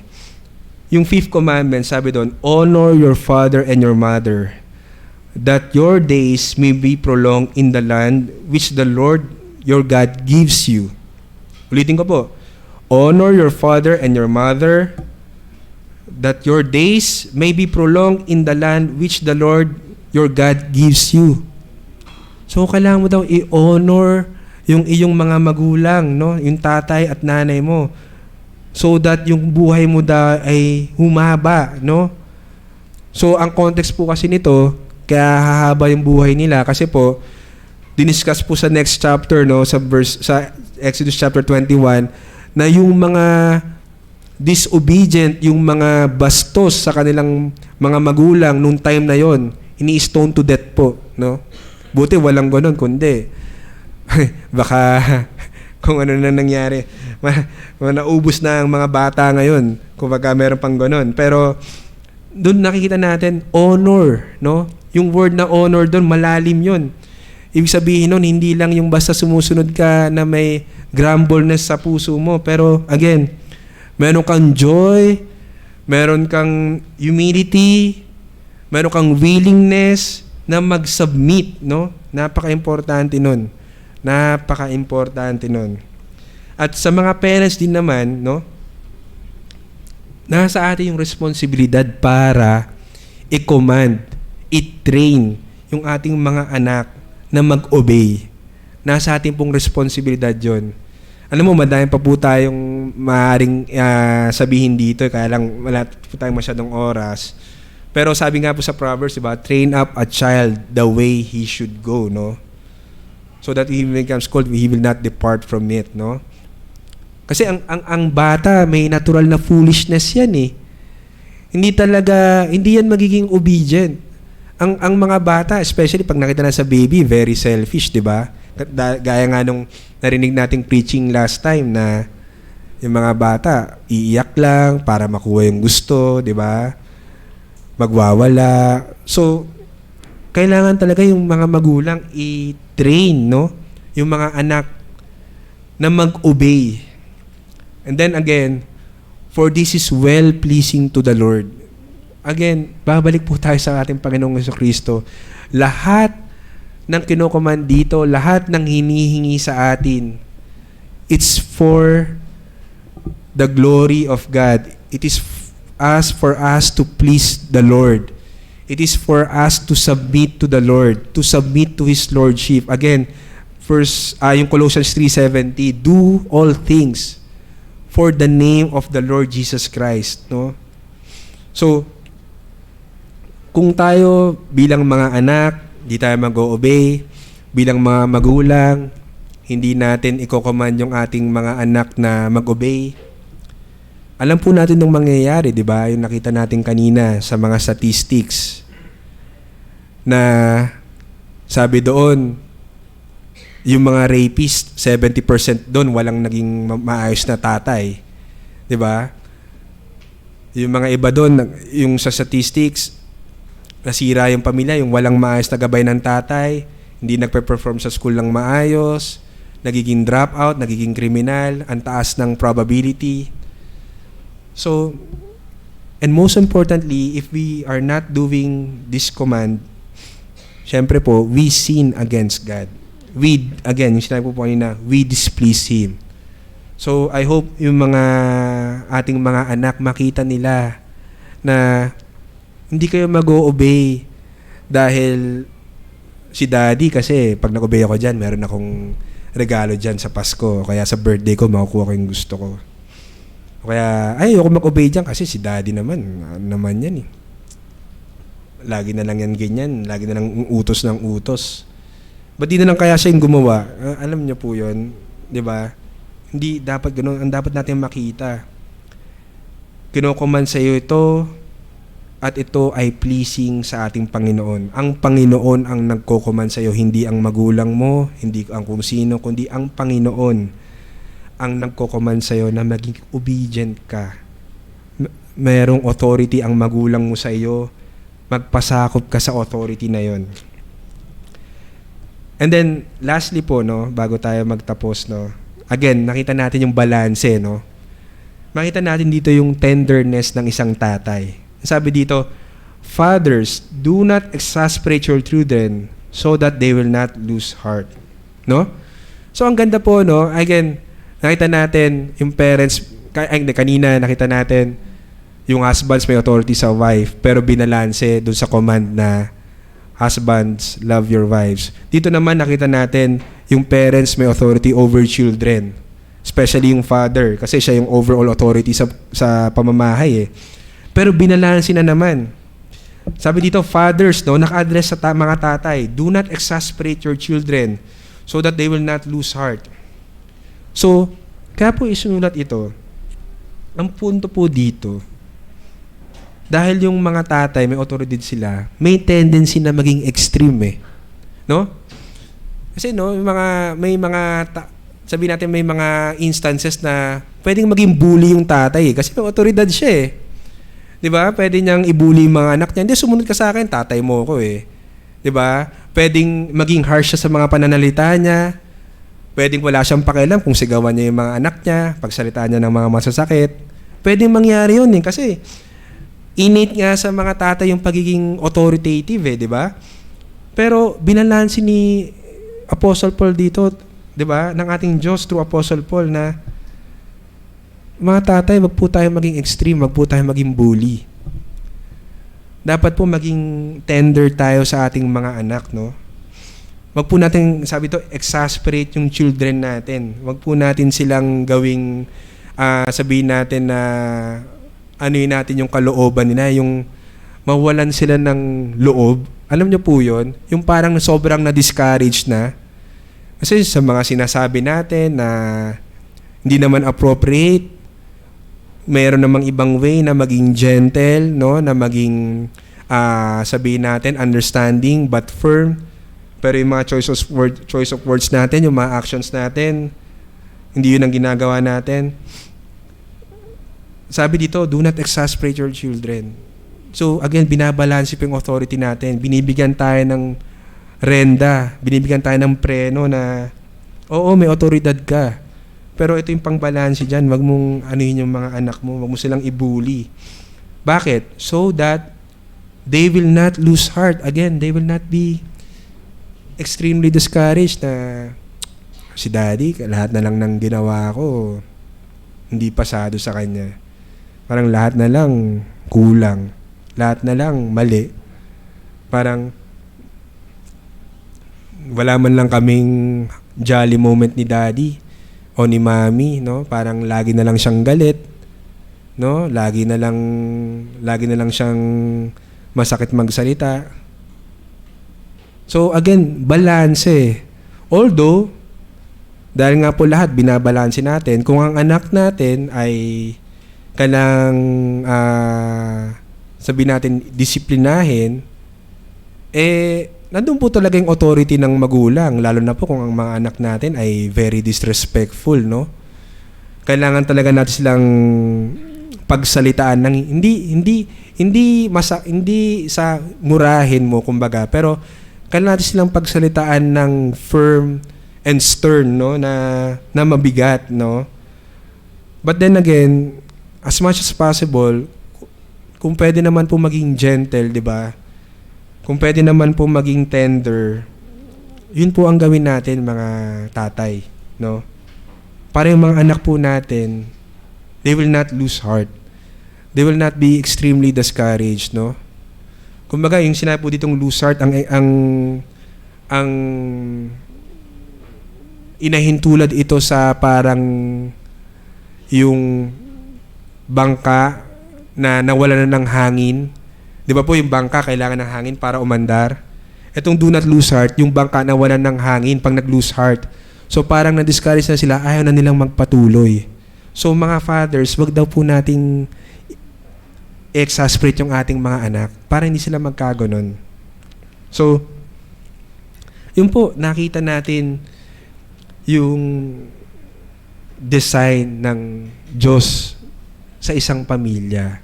Yung 5th commandment, sabi doon, honor your father and your mother, that your days may be prolonged in the land which the Lord your God gives you. Ulitin ko po. Honor your father and your mother, that your days may be prolonged in the land which the Lord your God gives you. So, kailangan mo daw i-honor yung iyong mga magulang, no? Yung tatay at nanay mo. So that yung buhay mo daw ay humaba, no? So, ang context po kasi nito, kaya hahaba yung buhay nila kasi po, diniscuss po sa next chapter, no? Sa Exodus chapter 21, na yung mga disobedient, yung mga bastos sa kanilang mga magulang nung time na yon, ini-stone to death po, no? Buti walang gano'n, kundi baka kung ano na nangyari, naubos na ang mga bata ngayon kung baka meron pang gano'n. Pero doon nakikita natin honor, no? Yung word na honor doon, malalim yun. Ibig sabihin nun, hindi lang yung basta sumusunod ka na may grumbleness sa puso mo. Pero again, meron kang joy, meron kang humility, meron kang willingness na mag-submit, no? Napaka-importante nun. Napaka-importante nun. At sa mga parents din naman, no? Nasa atin yung responsibilidad para i-command, i-train yung ating mga anak na mag-obey. Nasa atin pong responsibilidad yon. Alam mo, madami pa po tayong maaaring sabihin dito, kaya lang wala po tayong masyadong oras. Pero sabi nga po sa Proverbs, diba, train up a child the way he should go, no? So that he becomes old, he will not depart from it, no? Kasi ang bata, may natural na foolishness yan eh. Hindi yan magiging obedient. Ang mga bata, especially pag nakita na sa baby, very selfish, di ba? Gaya nga nung narinig nating preaching last time na yung mga bata, iiyak lang para makuha yung gusto, di ba? Magwawala. So, kailangan talaga yung mga magulang i-train, no? Yung mga anak na mag-obey. And then again, for this is well-pleasing to the Lord. Again, babalik po tayo sa ating Panginoong Jesucristo. Lahat ng kinocommand dito, lahat ng hinihingi sa atin, it's for the glory of God. It is for us to please the Lord. It is for us to submit to the Lord, to submit to His Lordship. Again, yung Colossians 3:70, do all things for the name of the Lord Jesus Christ, no? So, kung tayo bilang mga anak, di tayo mag-obey, bilang mga magulang, hindi natin i-command yung ating mga anak na mag-obey, alam po natin nung mangyayari, di ba? Yung nakita natin kanina sa mga statistics na sabi doon, yung mga rapist, 70% doon walang naging maayos na tatay. Di ba? Yung mga iba doon, yung sa statistics, nasira yung pamilya, yung walang maayos na gabay ng tatay, hindi nagpe-perform sa school ng maayos, nagiging dropout, nagiging kriminal, ang taas ng probability. So, and most importantly, if we are not doing this command, syempre po, we sin against God. Again, yung sinabi po kanina, we displease Him. So, I hope yung mga ating mga anak makita nila na hindi kayo mag-o-obey dahil si daddy kasi pag nag-obey ako dyan, meron akong regalo dyan sa Pasko. Kaya sa birthday ko, makukuha ko yung gusto ko. Kaya, ayoko mag-obey dyan kasi si daddy naman yan eh. lagi na lang yan ganyan, lagi na lang utos ng utos. Ba't di na lang kaya siya yung gumawa? Alam niyo po yun, di ba? Hindi dapat ganun. Ang dapat natin makita, kinukuman sa iyo ito at ito ay pleasing sa ating Panginoon. Ang Panginoon ang nagkukuman sa iyo, hindi ang magulang mo, hindi ang kung sino, kundi ang Panginoon ang nagkukuman sa iyo na maging obedient ka. Mayroong authority ang magulang mo sa iyo, magpasakop ka sa authority na yon. And then lastly po, no, bago tayo magtapos, no, again, nakita natin yung balanse, no. Makita natin dito yung tenderness ng isang tatay. Sabi dito, fathers, do not exasperate your children so that they will not lose heart. No? So ang ganda po, no, again, nakita natin yung parents, kanina nakita natin yung husbands may authority sa wife, pero binalanse dun sa command na husbands, love your wives. Dito naman nakita natin yung parents may authority over children, especially yung father, kasi siya yung overall authority sa pamamahay eh. Pero binalanse na naman. Sabi dito, fathers, no, naka-address sa mga tatay, do not exasperate your children so that they will not lose heart. So, kaya po isunulat ito. Ang punto po dito, dahil yung mga tatay, may authority sila, may tendency na maging extreme eh. No? Kasi no, sabihin natin may mga instances na pwedeng maging bully yung tatay eh, kasi may otoridad siya eh. 'Di ba? Pwede niyang i-bully yung mga anak niya. Hindi, sumunod ka sa akin, tatay mo ko eh. 'Di ba? Pwedeng maging harsh siya sa mga pananalita niya. Pwedeng wala siyang pakialam kung sigawan niya yung mga anak niya, pagsalitaan niya ng mga masasakit. Pwedeng mangyari 'yun eh kasi innate nga sa mga tatay yung pagiging authoritative eh, 'di ba? Pero binalanse ni Apostle Paul dito, 'di ba? Ng ating Diyos through Apostle Paul na mga tatay, wag po tayo maging extreme, wag po tayo maging bully. Dapat po maging tender tayo sa ating mga anak, no? Wag po natin, sabi to, exasperate yung children natin. Wag po natin silang gawing, sabihin natin na, yun natin yung kalooban nila, yung mawalan sila ng loob. Alam niyo po yun? Yung parang sobrang na-discourage na. Kasi sa mga sinasabi natin na hindi naman appropriate, mayroon namang ibang way na maging gentle, no, na maging sabihin natin understanding but firm. Pero yung mga choice of words natin, yung mga actions natin, hindi yun ang ginagawa natin. Sabi dito, do not exasperate your children. So again, binabalanse po yung authority natin. Binibigyan tayo ng renda, binibigyan tayo ng preno na oo, may otoridad ka. Pero ito yung pangbalanse dyan. Wag mong anuhin yung mga anak mo. Wag mo silang i-bully. Bakit? So that they will not lose heart. Again, they will not be extremely discouraged na si daddy, lahat na lang ng ginawa ko, hindi pasado sa kanya. Parang lahat na lang kulang. Lahat na lang mali. Parang wala man lang kaming jolly moment ni daddy o ni mami, no? Parang lagi na lang siyang galit, no? Lagi na lang siyang masakit magsalita. So again, balance eh. Although dahil nga po lahat binabalanse natin, kung ang anak natin ay kanang sabihin natin disiplinahin, nandun po talaga yung authority ng magulang, lalo na po kung ang mga anak natin ay very disrespectful, no? Kailangan talaga natin silang pagsalitaan ng hindi sa murahin mo kumbaga, pero kailangan natin silang pagsalitaan ng firm and stern, no, na mabigat, no? But then again, as much as possible, kung pwede naman po maging gentle, 'di ba? Kung pwede naman po maging tender, yun po ang gawin natin mga tatay, no? Para yung mga anak po natin, they will not lose heart. They will not be extremely discouraged, no? Kumbaga, yung sinabi po ditong lose heart, ang inahintulad ito sa parang yung bangka na nawala na ng hangin, Di ba po yung bangka kailangan ng hangin para umandar? Itong do not lose heart, yung bangka nawalan ng hangin pag nag-lose heart. So parang na-discourage na sila, ayaw na nilang magpatuloy. So mga fathers, wag daw po nating exasperate yung ating mga anak para hindi sila magkaganon. So, yun po, nakita natin yung design ng Diyos sa isang pamilya.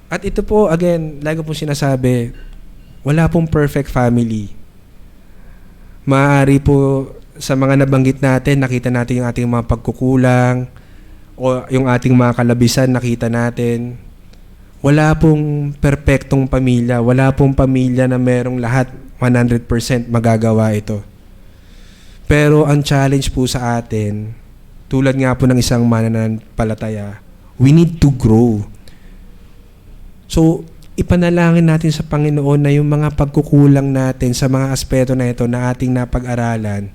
At ito po, again, lagi po sinasabi, wala pong perfect family. Maaari po sa mga nabanggit natin, nakita natin yung ating mga pagkukulang o yung ating mga kalabisan, nakita natin. Wala pong perpektong pamilya. Wala pong pamilya na merong lahat 100% magagawa ito. Pero ang challenge po sa atin, tulad nga po ng isang mananampalataya, we need to grow. So, ipanalangin natin sa Panginoon na yung mga pagkukulang natin sa mga aspeto na ito na ating napag-aralan,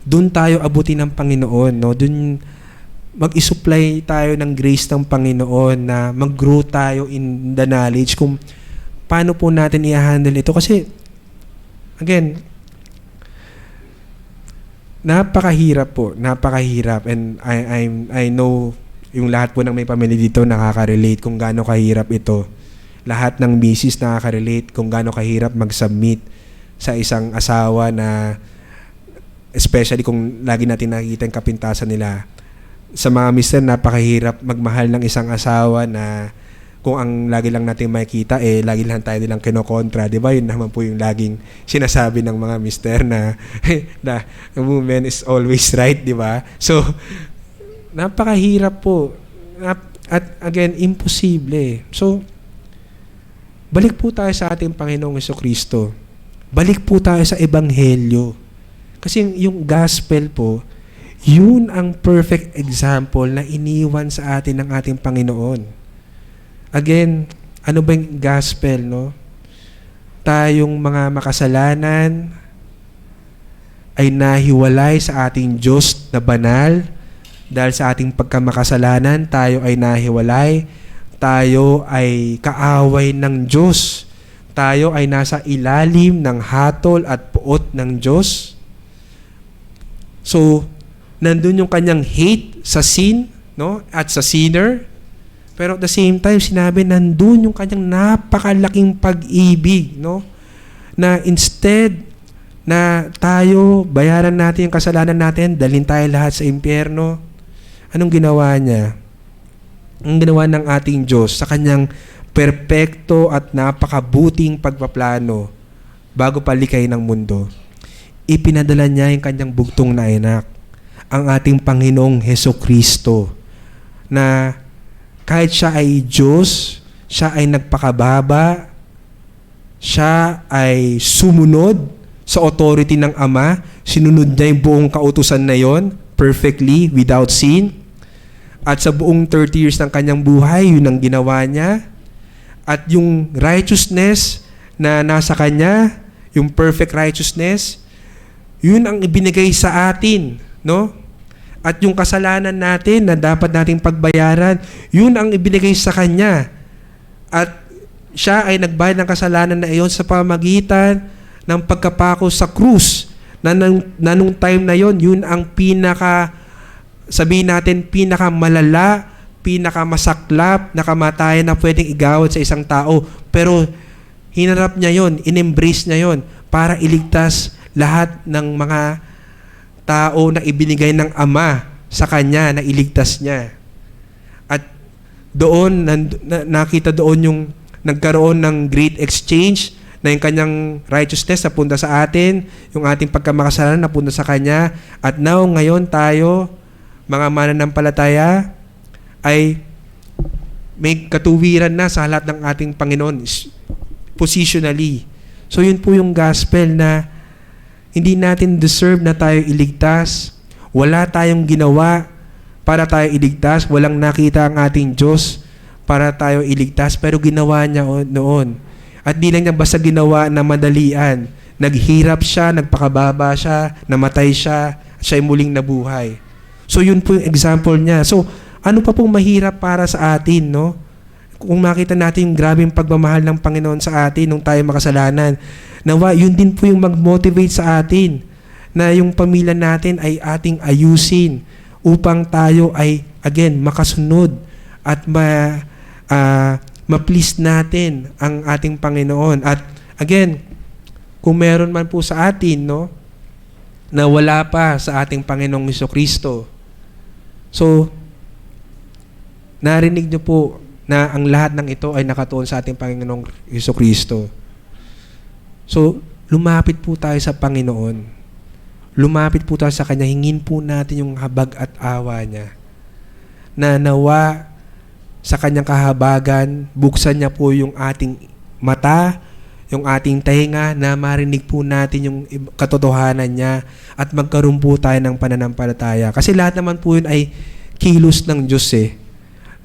doon tayo abutin ng Panginoon, no? Doon mag-isupply tayo ng grace ng Panginoon na mag-grow tayo in the knowledge kung paano po natin i-handle ito. Kasi, again, napakahirap po. Napakahirap. And I know yung lahat po ng may pamilya dito nakaka-relate kung gaano kahirap ito. Lahat ng misis nakaka-relate kung gaano kahirap mag-submit sa isang asawa na, especially kung lagi natin nakikita yung kapintasan nila. Sa mga mister, napakahirap magmahal ng isang asawa na kung ang lagi lang natin makikita, lagi lang tayo nilang kinokontra. Di ba? Yun naman po yung laging sinasabi ng mga mister na the woman is always right, di ba? So, napakahirap po. At again, imposible. So, balik po tayo sa ating Panginoong Jesucristo. Balik po tayo sa Ebanghelyo. Kasi yung gospel po, yun ang perfect example na iniwan sa atin ng ating Panginoon. Again, ano ba yung gospel, no? Tayong mga makasalanan ay nahiwalay sa ating Diyos na banal. Dahil sa ating pagkamakasalanan, tayo ay nahiwalay. Tayo ay kaaway ng Diyos. Tayo ay nasa ilalim ng hatol at puot ng Diyos. So, nandun yung kanyang hate sa sin, no? At sa sinner. Pero at the same time, sinabi, nandun yung kanyang napakalaking pag-ibig, no? Na instead na tayo, bayaran natin yung kasalanan natin, dalhin tayo lahat sa impyerno. Anong ginawa niya? Ang ginawa ng ating Diyos sa kanyang perpekto at napakabuting pagpaplano bago palikay ng mundo, ipinadala niya yung kanyang bugtong na anak, ang ating Panginoong Hesukristo, na kahit siya ay Diyos, siya ay nagpakababa, siya ay sumunod sa authority ng Ama, sinunod niya yung buong kautusan na yon perfectly, without sin. At sa buong 30 years ng kanyang buhay, yun ang ginawa niya. At yung righteousness na nasa kanya, yung perfect righteousness, yun ang ibinigay sa atin, no? At yung kasalanan natin na dapat nating pagbayaran, yun ang ibinigay sa kanya. At siya ay nagbayad ng kasalanan na iyon sa pamagitan ng pagkapako sa krus. Na nung time na yon, yun ang sabihin natin, pinakamalala, pinakamasaklap na kamatayan na pwedeng igawad sa isang tao. Pero hinarap niya yon, in-embrace niya yon para iligtas lahat ng mga tao na ibinigay ng Ama sa kanya, na iligtas niya. At doon, nakita doon yung nagkaroon ng great exchange, na yung kanyang righteousness napunta sa atin, yung ating pagkamakasalanan napunta sa kanya, at now, ngayon tayo, mga mananampalataya, ay may katuwiran na sa lahat ng ating Panginoon, positionally. So yun po yung gospel na hindi natin deserve na tayo iligtas. Wala tayong ginawa para tayo iligtas. Walang nakita ang ating Diyos para tayo iligtas. Pero ginawa niya noon. At di lang niya basta ginawa na madalian. Naghirap siya, nagpakababa siya, namatay siya, at siya'y muling nabuhay. So yun po yung example niya. So ano pa pong mahirap para sa atin, no? kung makita natin yung grabing pagmamahal ng Panginoon sa atin nung tayo makasalanan, nawa yun din po yung mag-motivate sa atin na yung pamilya natin ay ating ayusin upang tayo ay, again, makasunod at ma-please natin ang ating Panginoon. At again, kung meron man po sa atin, no, na wala pa sa ating Panginoong Jesucristo, so, narinig niyo po na ang lahat ng ito ay nakatuon sa ating Panginoong Jesucristo. So, lumapit po tayo sa Panginoon. Lumapit po tayo sa Kanya. Hingin po natin yung habag at awa niya. Na nawa sa Kanyang kahabagan, buksan niya po yung ating mata, yung ating tainga, na marinig po natin yung katotohanan niya at magkaroon po tayo ng pananampalataya. Kasi lahat naman po yun ay kilos ng Diyos eh.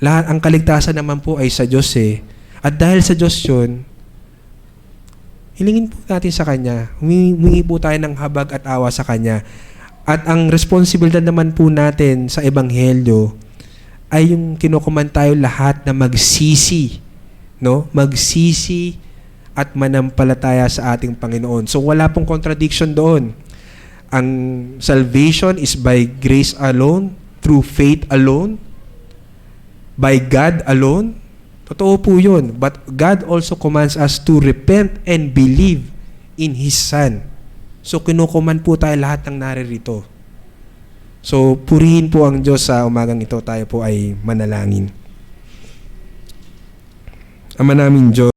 Lahat, ang kaligtasan naman po ay sa Diyos eh. At dahil sa Diyos yun, hilingin po natin sa Kanya. Humingi po tayo ng habag at awa sa Kanya. At ang responsibilidad naman po natin sa Ebanghelyo ay yung kinukuman tayo lahat na magsisi. No? Magsisi at manampalataya sa ating Panginoon. So wala pong contradiction doon. Ang salvation is by grace alone, through faith alone, by God alone. Totoo po yun. But God also commands us to repent and believe in His Son. So, kinukuman po tayo lahat ng naririto. So, purihin po ang Diyos sa umagang ito. Tayo po ay manalangin. Ama namin Diyos,